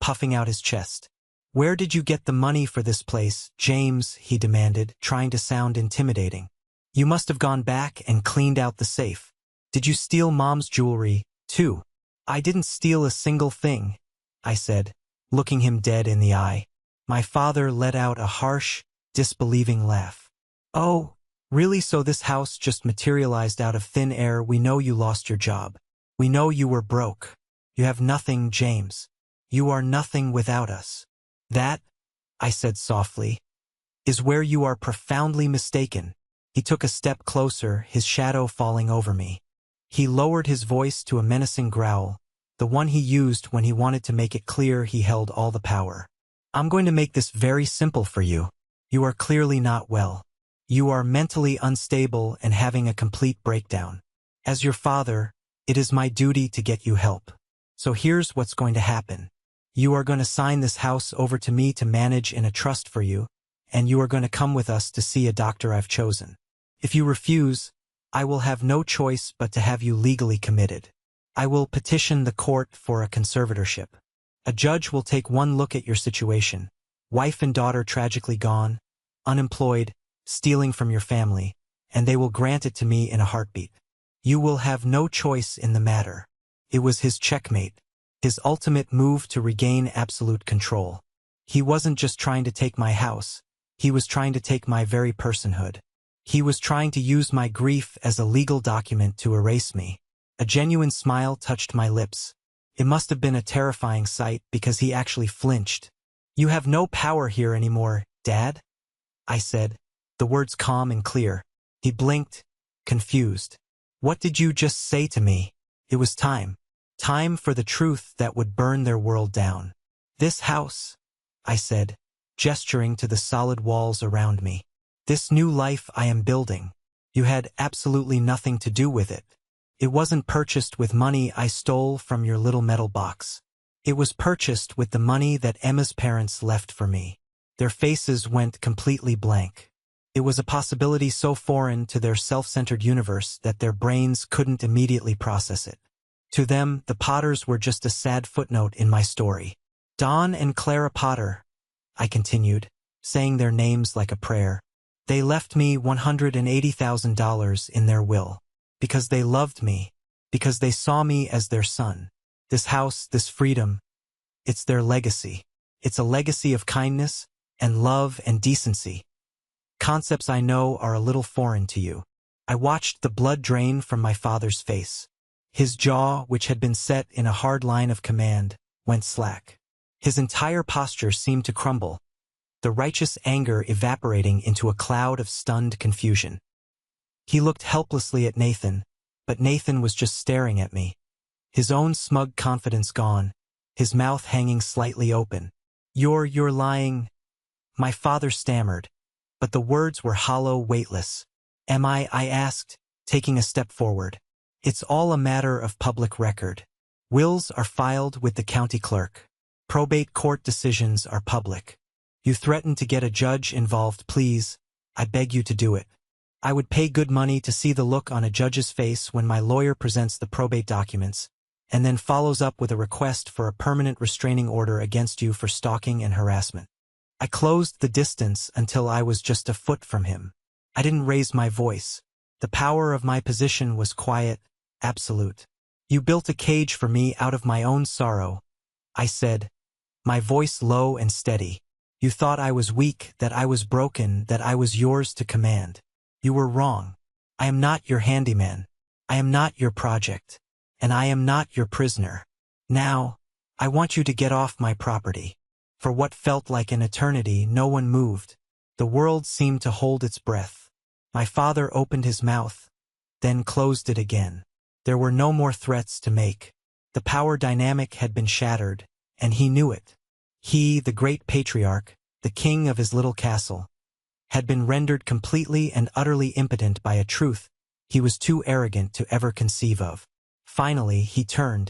puffing out his chest. Where did you get the money for this place, James? He demanded, trying to sound intimidating. You must have gone back and cleaned out the safe. Did you steal Mom's jewelry, too? I didn't steal a single thing, I said, looking him dead in the eye. My father let out a harsh, disbelieving laugh. Oh, really? So this house just materialized out of thin air? We know you lost your job. We know you were broke. You have nothing, James. You are nothing without us. That, I said softly, is where you are profoundly mistaken. He took a step closer, his shadow falling over me. He lowered his voice to a menacing growl, the one he used when he wanted to make it clear he held all the power. I'm going to make this very simple for you. You are clearly not well. You are mentally unstable and having a complete breakdown. As your father, it is my duty to get you help. So here's what's going to happen. You are going to sign this house over to me to manage in a trust for you, and you are going to come with us to see a doctor I've chosen. If you refuse, I will have no choice but to have you legally committed. I will petition the court for a conservatorship. A judge will take one look at your situation, wife and daughter tragically gone, unemployed, stealing from your family, and they will grant it to me in a heartbeat. You will have no choice in the matter. It was his checkmate, his ultimate move to regain absolute control. He wasn't just trying to take my house, he was trying to take my very personhood. He was trying to use my grief as a legal document to erase me. A genuine smile touched my lips. It must have been a terrifying sight because he actually flinched. You have no power here anymore, Dad, I said, the words calm and clear. He blinked, confused. What did you just say to me? It was time. Time for the truth that would burn their world down. This house, I said, gesturing to the solid walls around me. This new life I am building. You had absolutely nothing to do with it. It wasn't purchased with money I stole from your little metal box. It was purchased with the money that Emma's parents left for me. Their faces went completely blank. It was a possibility so foreign to their self-centered universe that their brains couldn't immediately process it. To them, the Potters were just a sad footnote in my story. Don and Clara Potter, I continued, saying their names like a prayer. They left me $180,000 in their will. Because they loved me. Because they saw me as their son. This house, this freedom, it's their legacy. It's a legacy of kindness and love and decency. Concepts I know are a little foreign to you. I watched the blood drain from my father's face. His jaw, which had been set in a hard line of command, went slack. His entire posture seemed to crumble, the righteous anger evaporating into a cloud of stunned confusion. He looked helplessly at Nathan, but Nathan was just staring at me. His own smug confidence gone, his mouth hanging slightly open. You're lying. My father stammered, but the words were hollow, weightless. Am I asked, taking a step forward. It's all a matter of public record. Wills are filed with the county clerk. Probate court decisions are public. You threaten to get a judge involved, please. I beg you to do it. I would pay good money to see the look on a judge's face when my lawyer presents the probate documents, and then follows up with a request for a permanent restraining order against you for stalking and harassment. I closed the distance until I was just a foot from him. I didn't raise my voice. The power of my position was quiet, absolute. You built a cage for me out of my own sorrow, I said, my voice low and steady. You thought I was weak, that I was broken, that I was yours to command. You were wrong. I am not your handyman. I am not your project. And I am not your prisoner. Now, I want you to get off my property. For what felt like an eternity, no one moved. The world seemed to hold its breath. My father opened his mouth, then closed it again. There were no more threats to make. The power dynamic had been shattered, and he knew it. He, the great patriarch, the king of his little castle, had been rendered completely and utterly impotent by a truth he was too arrogant to ever conceive of. Finally, he turned.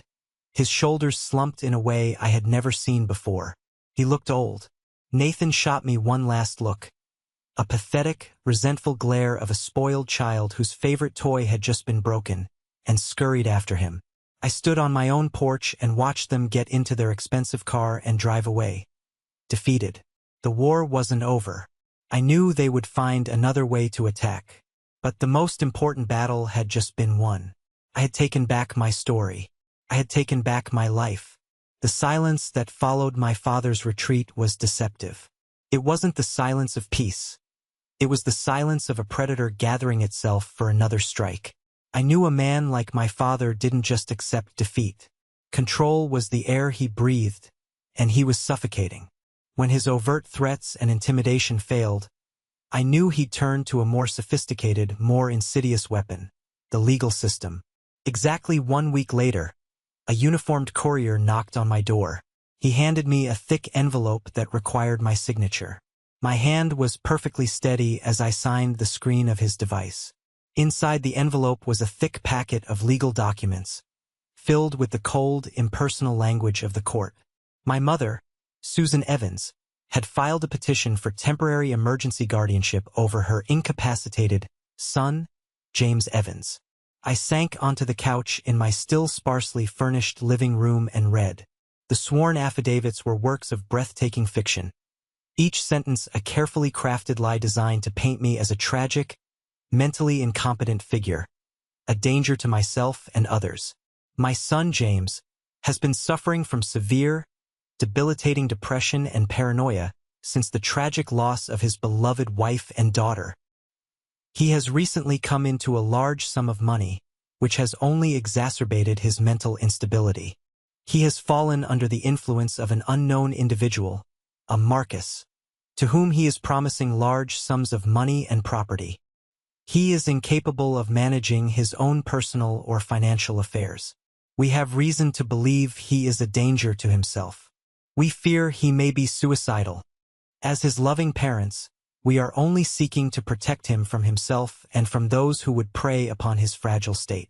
His shoulders slumped in a way I had never seen before. He looked old. Nathan shot me one last look. A pathetic, resentful glare of a spoiled child whose favorite toy had just been broken, and scurried after him. I stood on my own porch and watched them get into their expensive car and drive away. Defeated. The war wasn't over. I knew they would find another way to attack. But the most important battle had just been won. I had taken back my story. I had taken back my life. The silence that followed my father's retreat was deceptive. It wasn't the silence of peace. It was the silence of a predator gathering itself for another strike. I knew a man like my father didn't just accept defeat. Control was the air he breathed, and he was suffocating. When his overt threats and intimidation failed, I knew he'd turned to a more sophisticated, more insidious weapon, the legal system. Exactly 1 week later, a uniformed courier knocked on my door. He handed me a thick envelope that required my signature. My hand was perfectly steady as I signed the screen of his device. Inside the envelope was a thick packet of legal documents, filled with the cold, impersonal language of the court. My mother, Susan Evans, had filed a petition for temporary emergency guardianship over her incapacitated son, James Evans. I sank onto the couch in my still sparsely furnished living room and read. The sworn affidavits were works of breathtaking fiction. Each sentence a carefully crafted lie designed to paint me as a tragic, mentally incompetent figure, a danger to myself and others. My son, James, has been suffering from severe, debilitating depression and paranoia since the tragic loss of his beloved wife and daughter. He has recently come into a large sum of money, which has only exacerbated his mental instability. He has fallen under the influence of an unknown individual, a Marcus, to whom he is promising large sums of money and property. He is incapable of managing his own personal or financial affairs. We have reason to believe he is a danger to himself. We fear he may be suicidal. As his loving parents, we are only seeking to protect him from himself and from those who would prey upon his fragile state.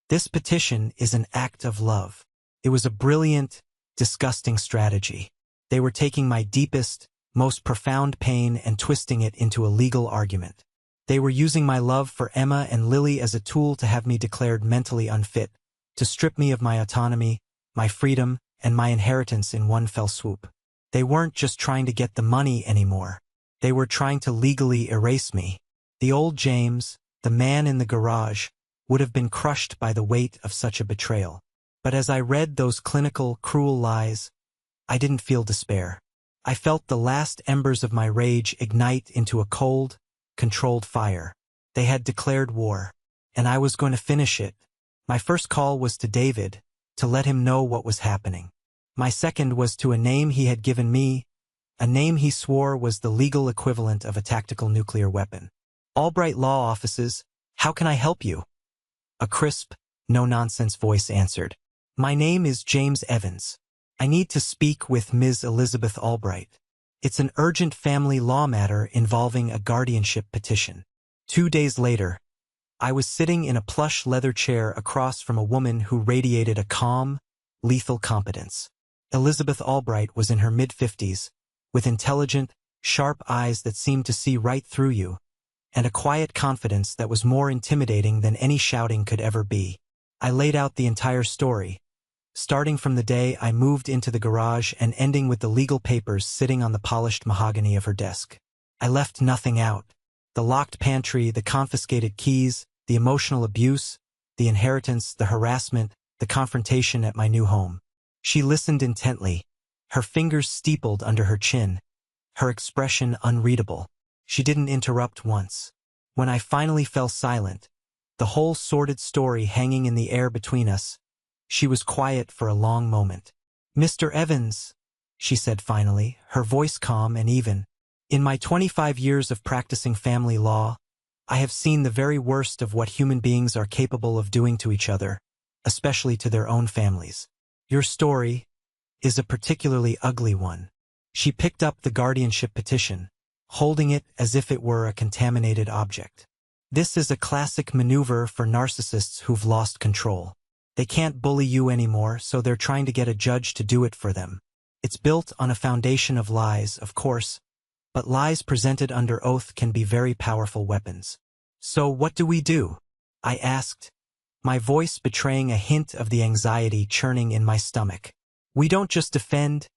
This petition is an act of love. It was a brilliant, disgusting strategy. They were taking my deepest, most profound pain and twisting it into a legal argument. They were using my love for Emma and Lily as a tool to have me declared mentally unfit, to strip me of my autonomy, my freedom, and my inheritance in one fell swoop. They weren't just trying to get the money anymore. They were trying to legally erase me. The old James, the man in the garage, would have been crushed by the weight of such a betrayal. But as I read those clinical, cruel lies, I didn't feel despair. I felt the last embers of my rage ignite into a cold, controlled fire. They had declared war, and I was going to finish it. My first call was to David, to let him know what was happening. My second was to a name he had given me, a name he swore was the legal equivalent of a tactical nuclear weapon. Albright Law Offices, how can I help you? A crisp, no-nonsense voice answered. My name is James Evans. I need to speak with Ms. Elizabeth Albright. It's an urgent family law matter involving a guardianship petition. 2 days later, I was sitting in a plush leather chair across from a woman who radiated a calm, lethal competence. Elizabeth Albright was in her mid-50s, with intelligent, sharp eyes that seemed to see right through you, and a quiet confidence that was more intimidating than any shouting could ever be. I laid out the entire story, starting from the day I moved into the garage and ending with the legal papers sitting on the polished mahogany of her desk. I left nothing out. The locked pantry, the confiscated keys, the emotional abuse, the inheritance, the harassment, the confrontation at my new home. She listened intently, her fingers steepled under her chin, her expression unreadable. She didn't interrupt once. When I finally fell silent, the whole sordid story hanging in the air between us, she was quiet for a long moment. Mr. Evans, she said finally, her voice calm and even. In my 25 years of practicing family law, I have seen the very worst of what human beings are capable of doing to each other, especially to their own families. Your story is a particularly ugly one. She picked up the guardianship petition, holding it as if it were a contaminated object. This is a classic maneuver for narcissists who've lost control. They can't bully you anymore, so they're trying to get a judge to do it for them. It's built on a foundation of lies, of course, but lies presented under oath can be very powerful weapons. So what do we do? I asked, my voice betraying a hint of the anxiety churning in my stomach. We don't just defend,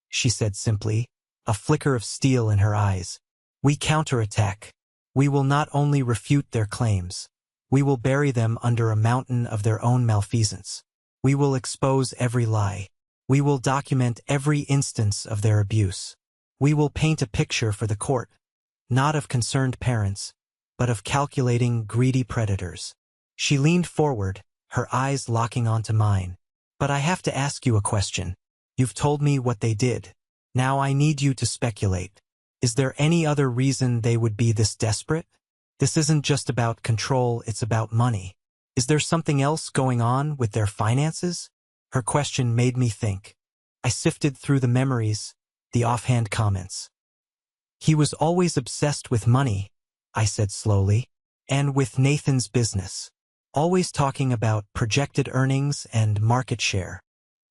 she said simply, a flicker of steel in her eyes. We counterattack. We will not only refute their claims, we will bury them under a mountain of their own malfeasance. We will expose every lie. We will document every instance of their abuse. We will paint a picture for the court, not of concerned parents, but of calculating, greedy predators. She leaned forward, her eyes locking onto mine. But I have to ask you a question. You've told me what they did. Now I need you to speculate. Is there any other reason they would be this desperate? This isn't just about control, it's about money. Is there something else going on with their finances? Her question made me think. I sifted through the memories, the offhand comments. He was always obsessed with money, I said slowly, and with Nathan's business. Always talking about projected earnings and market share.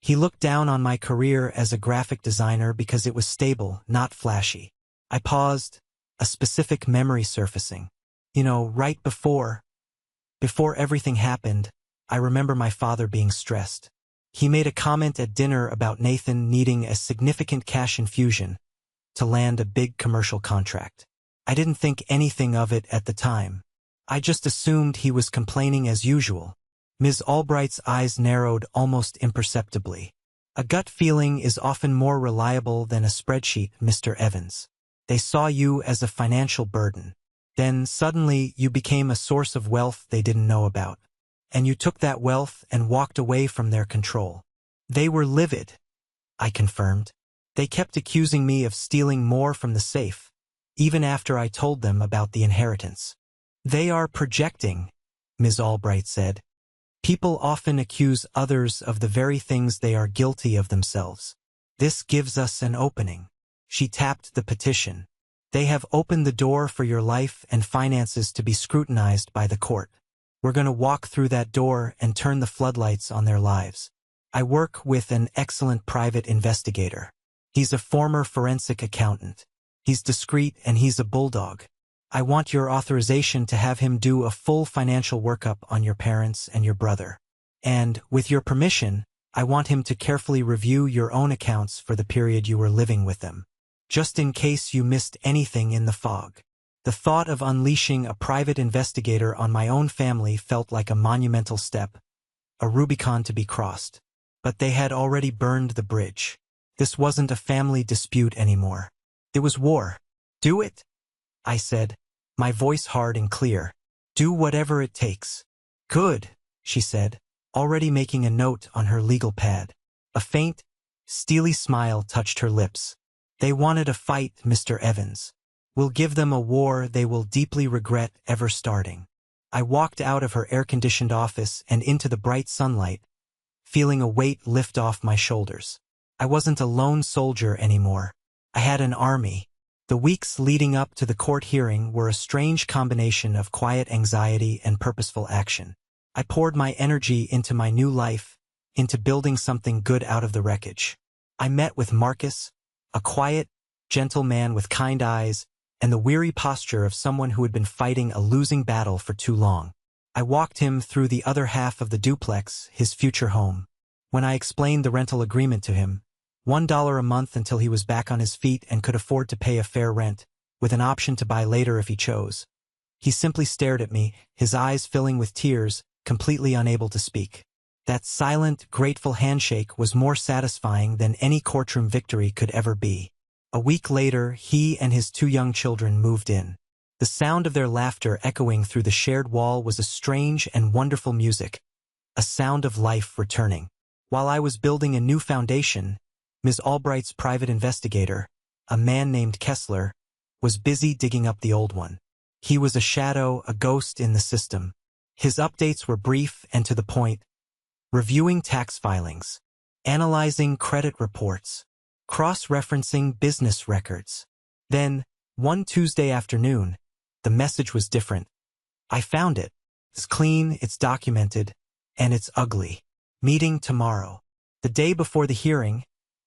He looked down on my career as a graphic designer because it was stable, not flashy. I paused, a specific memory surfacing. Right before everything happened, I remember my father being stressed. He made a comment at dinner about Nathan needing a significant cash infusion to land a big commercial contract. I didn't think anything of it at the time. I just assumed he was complaining as usual. Ms. Albright's eyes narrowed almost imperceptibly. A gut feeling is often more reliable than a spreadsheet, Mr. Evans. They saw you as a financial burden. Then suddenly you became a source of wealth they didn't know about. And you took that wealth and walked away from their control. They were livid, I confirmed. They kept accusing me of stealing more from the safe, even after I told them about the inheritance. They are projecting, Ms. Albright said. People often accuse others of the very things they are guilty of themselves. This gives us an opening. She tapped the petition. They have opened the door for your life and finances to be scrutinized by the court. We're going to walk through that door and turn the floodlights on their lives. I work with an excellent private investigator. He's a former forensic accountant. He's discreet and he's a bulldog. I want your authorization to have him do a full financial workup on your parents and your brother. And, with your permission, I want him to carefully review your own accounts for the period you were living with them, just in case you missed anything in the fog. The thought of unleashing a private investigator on my own family felt like a monumental step, a Rubicon to be crossed. But they had already burned the bridge. This wasn't a family dispute anymore. It was war. Do it, I said, my voice hard and clear. Do whatever it takes. Good, she said, already making a note on her legal pad. A faint, steely smile touched her lips. They wanted a fight, Mr. Evans. We'll give them a war they will deeply regret ever starting. I walked out of her air-conditioned office and into the bright sunlight, feeling a weight lift off my shoulders. I wasn't a lone soldier anymore. I had an army. The weeks leading up to the court hearing were a strange combination of quiet anxiety and purposeful action. I poured my energy into my new life, into building something good out of the wreckage. I met with Marcus, a quiet, gentle man with kind eyes, and the weary posture of someone who had been fighting a losing battle for too long. I walked him through the other half of the duplex, his future home. When I explained the rental agreement to him, $1 a month until he was back on his feet and could afford to pay a fair rent, with an option to buy later if he chose. He simply stared at me, his eyes filling with tears, completely unable to speak. That silent, grateful handshake was more satisfying than any courtroom victory could ever be. A week later, he and his 2 young children moved in. The sound of their laughter echoing through the shared wall was a strange and wonderful music, a sound of life returning. While I was building a new foundation, Ms. Albright's private investigator, a man named Kessler, was busy digging up the old one. He was a shadow, a ghost in the system. His updates were brief and to the point, reviewing tax filings, analyzing credit reports, cross-referencing business records. Then, One Tuesday afternoon, the message was different. I found it. It's clean, it's documented, and it's ugly. Meeting tomorrow. The day before the hearing,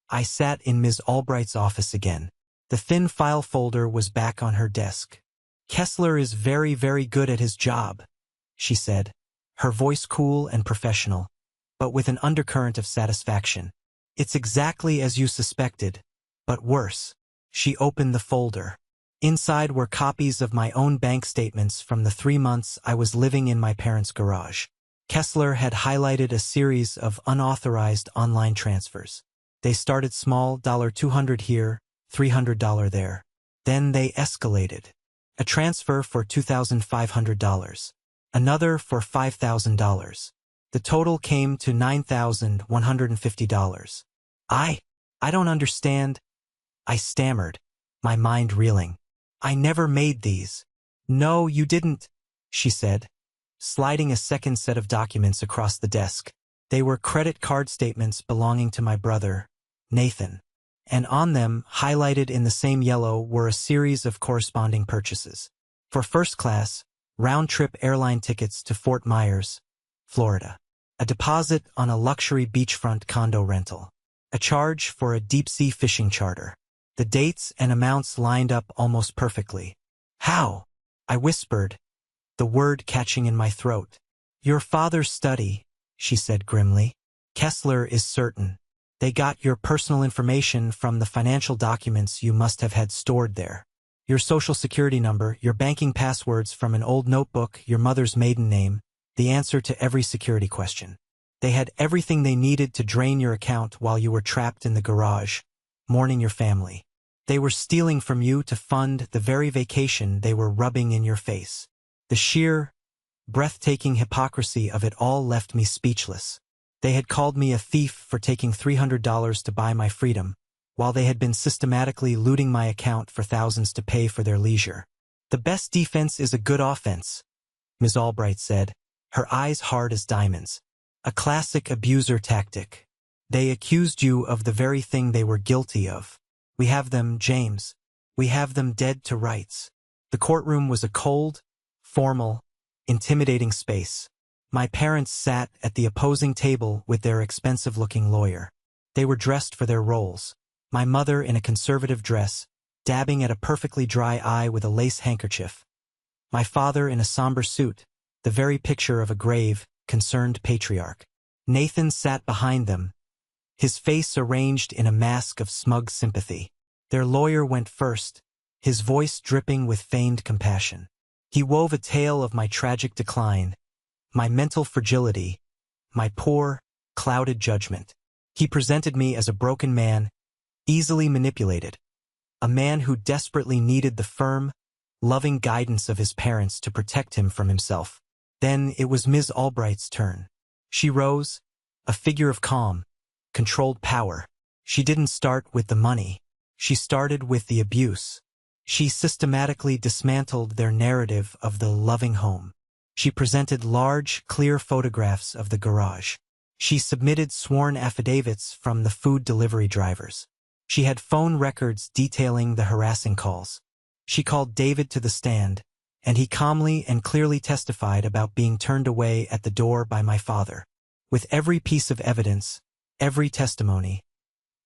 I sat in Ms. Albright's office again. The thin file folder was back on her desk. Kessler is very, very good at his job, she said, her voice cool and professional, but with an undercurrent of satisfaction. It's exactly as you suspected, but worse. She opened the folder. Inside were copies of my own bank statements from the 3 months I was living in my parents' garage. Kessler had highlighted a series of unauthorized online transfers. They started small, $200 here, $300 there. Then they escalated. A transfer for $2,500. Another for $5,000. The total came to $9,150. I don't understand. I stammered, my mind reeling. I never made these. No, you didn't, she said, sliding a second set of documents across the desk. They were credit card statements belonging to my brother, Nathan. And on them, highlighted in the same yellow, were a series of corresponding purchases. For first class, round-trip airline tickets to Fort Myers, Florida. A deposit on a luxury beachfront condo rental. A charge for a deep-sea fishing charter. The dates and amounts lined up almost perfectly. How? I whispered, the word catching in my throat. Your father's study, she said grimly. Kessler is certain. They got your personal information from the financial documents you must have had stored there. Your social security number, your banking passwords from an old notebook, your mother's maiden name, the answer to every security question. They had everything they needed to drain your account while you were trapped in the garage, mourning your family. They were stealing from you to fund the very vacation they were rubbing in your face. The sheer, breathtaking hypocrisy of it all left me speechless. They had called me a thief for taking $300 to buy my freedom, while they had been systematically looting my account for thousands to pay for their leisure. The best defense is a good offense, Ms. Albright said, her eyes hard as diamonds. A classic abuser tactic. They accused you of the very thing they were guilty of. We have them, James. We have them dead to rights. The courtroom was a cold, formal, intimidating space. My parents sat at the opposing table with their expensive-looking lawyer. They were dressed for their roles. My mother in a conservative dress, dabbing at a perfectly dry eye with a lace handkerchief. My father in a somber suit, the very picture of a grave, concerned patriarch. Nathan sat behind them, his face arranged in a mask of smug sympathy. Their lawyer went first, his voice dripping with feigned compassion. He wove a tale of my tragic decline, my mental fragility, my poor, clouded judgment. He presented me as a broken man, easily manipulated, a man who desperately needed the firm, loving guidance of his parents to protect him from himself. Then it was Ms. Albright's turn. She rose, a figure of calm, controlled power. She didn't start with the money. She started with the abuse. She systematically dismantled their narrative of the loving home. She presented large, clear photographs of the garage. She submitted sworn affidavits from the food delivery drivers. She had phone records detailing the harassing calls. She called David to the stand, and he calmly and clearly testified about being turned away at the door by my father. With every piece of evidence, every testimony,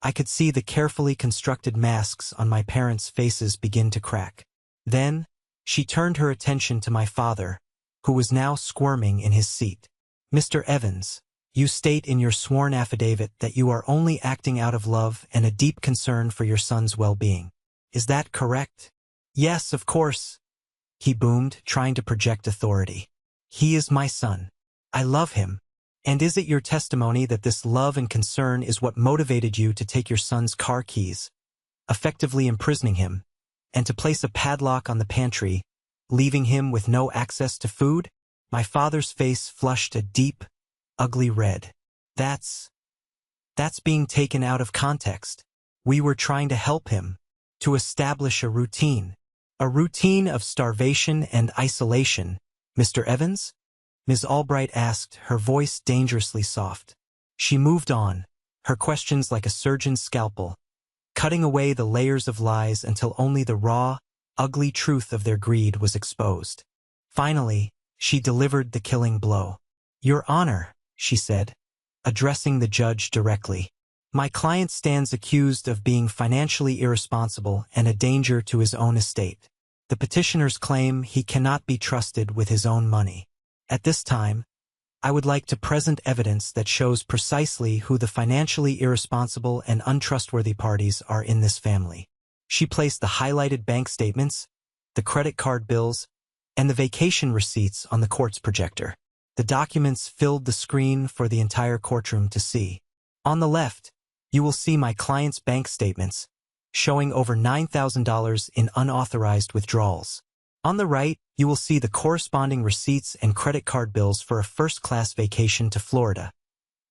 I could see the carefully constructed masks on my parents' faces begin to crack. Then, she turned her attention to my father, who was now squirming in his seat. Mr. Evans, you state in your sworn affidavit that you are only acting out of love and a deep concern for your son's well-being. Is that correct? Yes, of course, he boomed, trying to project authority. He is my son. I love him. And is it your testimony that this love and concern is what motivated you to take your son's car keys, effectively imprisoning him, and to place a padlock on the pantry, leaving him with no access to food? My father's face flushed a deep, ugly red. That's being taken out of context. We were trying to help him, to establish a routine of starvation and isolation. Mr. Evans? Ms. Albright asked, her voice dangerously soft. She moved on, her questions like a surgeon's scalpel, cutting away the layers of lies until only the raw, ugly truth of their greed was exposed. Finally, she delivered the killing blow. "Your Honor," she said, addressing the judge directly, "my client stands accused of being financially irresponsible and a danger to his own estate. The petitioners claim he cannot be trusted with his own money. At this time, I would like to present evidence that shows precisely who the financially irresponsible and untrustworthy parties are in this family." She placed the highlighted bank statements, the credit card bills, and the vacation receipts on the court's projector. The documents filled the screen for the entire courtroom to see. On the left, you will see my client's bank statements, showing over $9,000 in unauthorized withdrawals. On the right, you will see the corresponding receipts and credit card bills for a first-class vacation to Florida,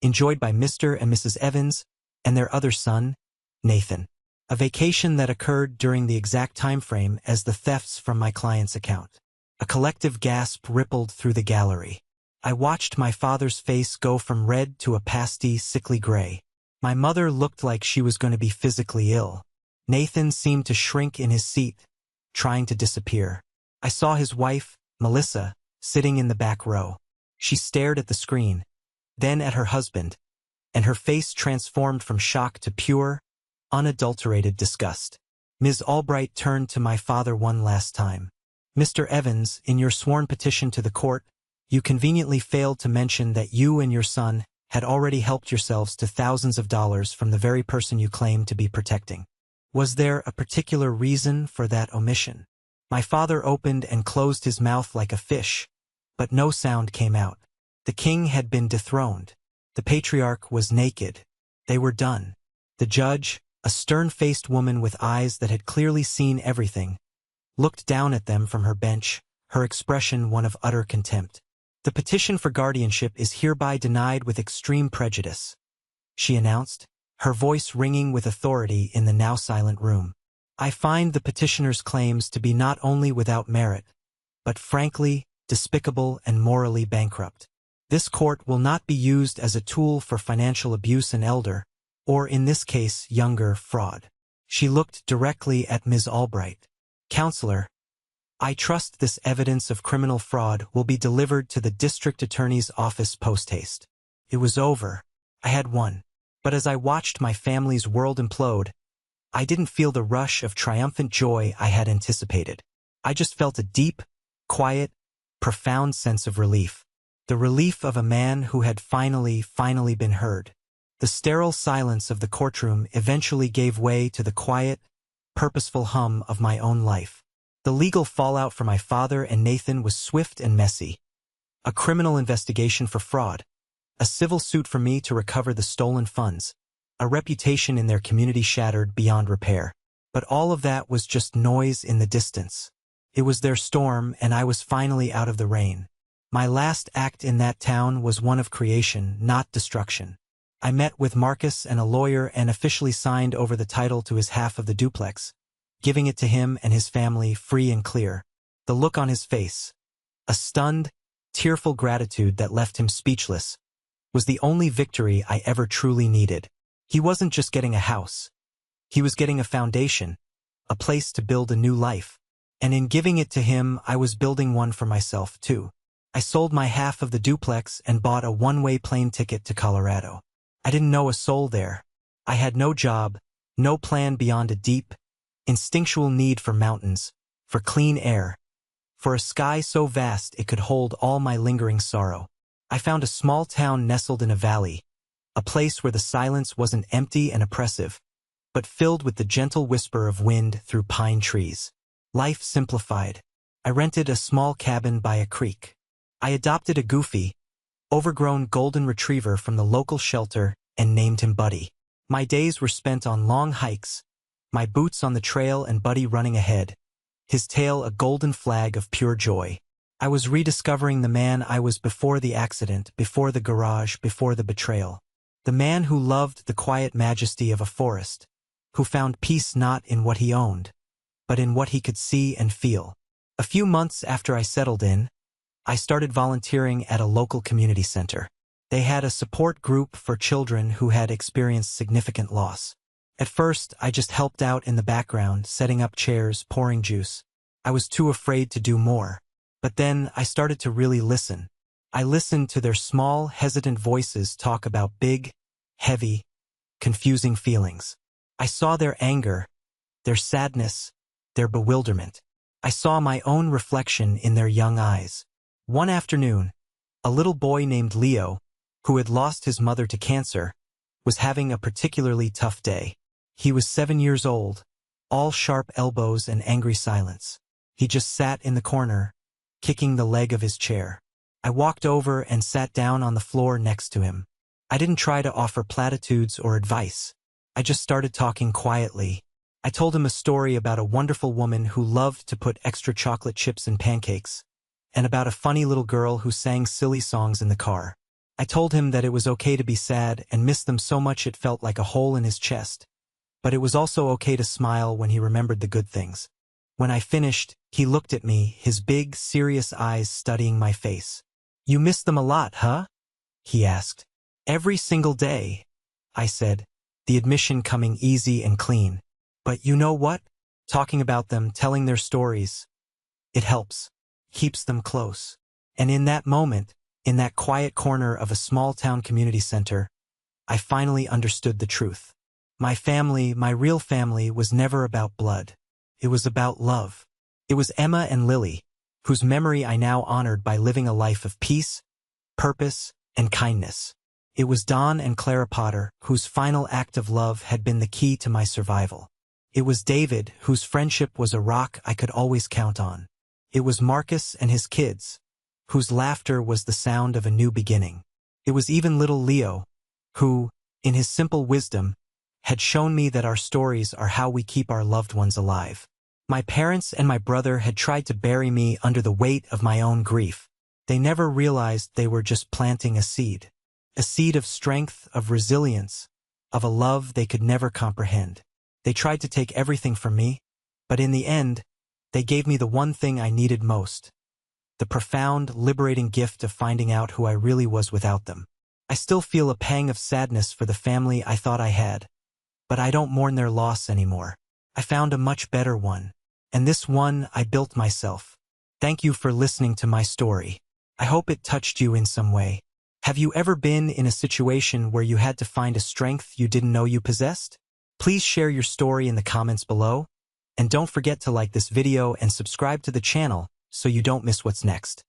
enjoyed by Mr. and Mrs. Evans and their other son, Nathan. A vacation that occurred during the exact time frame as the thefts from my client's account. A collective gasp rippled through the gallery. I watched my father's face go from red to a pasty, sickly gray. My mother looked like she was going to be physically ill. Nathan seemed to shrink in his seat, trying to disappear. I saw his wife, Melissa, sitting in the back row. She stared at the screen, then at her husband, and her face transformed from shock to pure, unadulterated disgust. Ms. Albright turned to my father one last time. "Mr. Evans, in your sworn petition to the court, you conveniently failed to mention that you and your son had already helped yourselves to thousands of dollars from the very person you claim to be protecting. Was there a particular reason for that omission?" My father opened and closed his mouth like a fish, but no sound came out. The king had been dethroned. The patriarch was naked. They were done. The judge, a stern-faced woman with eyes that had clearly seen everything, looked down at them from her bench, her expression one of utter contempt. "The petition for guardianship is hereby denied with extreme prejudice," she announced, her voice ringing with authority in the now silent room. "I find the petitioner's claims to be not only without merit, but frankly, despicable and morally bankrupt. This court will not be used as a tool for financial abuse and elder, or in this case, younger, fraud." She looked directly at Ms. Albright. "Counselor, I trust this evidence of criminal fraud will be delivered to the district attorney's office post-haste." It was over. I had won. But as I watched my family's world implode, I didn't feel the rush of triumphant joy I had anticipated. I just felt a deep, quiet, profound sense of relief. The relief of a man who had finally been heard. The sterile silence of the courtroom eventually gave way to the quiet, purposeful hum of my own life. The legal fallout for my father and Nathan was swift and messy. A criminal investigation for fraud, a civil suit for me to recover the stolen funds, a reputation in their community shattered beyond repair. But all of that was just noise in the distance. It was their storm, and I was finally out of the rain. My last act in that town was one of creation, not destruction. I met with Marcus and a lawyer and officially signed over the title to his half of the duplex, giving it to him and his family free and clear. The look on his face, a stunned, tearful gratitude that left him speechless, was the only victory I ever truly needed. He wasn't just getting a house. He was getting a foundation, a place to build a new life. And in giving it to him, I was building one for myself, too. I sold my half of the duplex and bought a one-way plane ticket to Colorado. I didn't know a soul there. I had no job, no plan beyond a deep, instinctual need for mountains, for clean air, for a sky so vast it could hold all my lingering sorrow. I found a small town nestled in a valley, a place where the silence wasn't empty and oppressive, but filled with the gentle whisper of wind through pine trees. Life simplified. I rented a small cabin by a creek. I adopted a goofy, overgrown golden retriever from the local shelter and named him Buddy. My days were spent on long hikes, my boots on the trail and Buddy running ahead, his tail a golden flag of pure joy. I was rediscovering the man I was before the accident, before the garage, before the betrayal. The man who loved the quiet majesty of a forest, who found peace not in what he owned, but in what he could see and feel. A few months after I settled in, I started volunteering at a local community center. They had a support group for children who had experienced significant loss. At first, I just helped out in the background, setting up chairs, pouring juice. I was too afraid to do more. But then I started to really listen. I listened to their small, hesitant voices talk about big, heavy, confusing feelings. I saw their anger, their sadness, their bewilderment. I saw my own reflection in their young eyes. One afternoon, a little boy named Leo, who had lost his mother to cancer, was having a particularly tough day. He was 7 years old, all sharp elbows and angry silence. He just sat in the corner, kicking the leg of his chair. I walked over and sat down on the floor next to him. I didn't try to offer platitudes or advice. I just started talking quietly. I told him a story about a wonderful woman who loved to put extra chocolate chips in pancakes, and about a funny little girl who sang silly songs in the car. I told him that it was okay to be sad and miss them so much it felt like a hole in his chest, but it was also okay to smile when he remembered the good things. When I finished, he looked at me, his big, serious eyes studying my face. "You miss them a lot, huh?" he asked. "Every single day," I said, the admission coming easy and clean. "But you know what? Talking about them, telling their stories, it helps, keeps them close." And in that moment, in that quiet corner of a small-town community center, I finally understood the truth. My family, my real family, was never about blood. It was about love. It was Emma and Lily, whose memory I now honored by living a life of peace, purpose, and kindness. It was Don and Clara Potter, whose final act of love had been the key to my survival. It was David, whose friendship was a rock I could always count on. It was Marcus and his kids, whose laughter was the sound of a new beginning. It was even little Leo, who, in his simple wisdom, had shown me that our stories are how we keep our loved ones alive. My parents and my brother had tried to bury me under the weight of my own grief. They never realized they were just planting a seed of strength, of resilience, of a love they could never comprehend. They tried to take everything from me, but in the end, they gave me the one thing I needed most: the profound, liberating gift of finding out who I really was without them. I still feel a pang of sadness for the family I thought I had, but I don't mourn their loss anymore. I found a much better one, and this one I built myself. Thank you for listening to my story. I hope it touched you in some way. Have you ever been in a situation where you had to find a strength you didn't know you possessed? Please share your story in the comments below, and don't forget to like this video and subscribe to the channel so you don't miss what's next.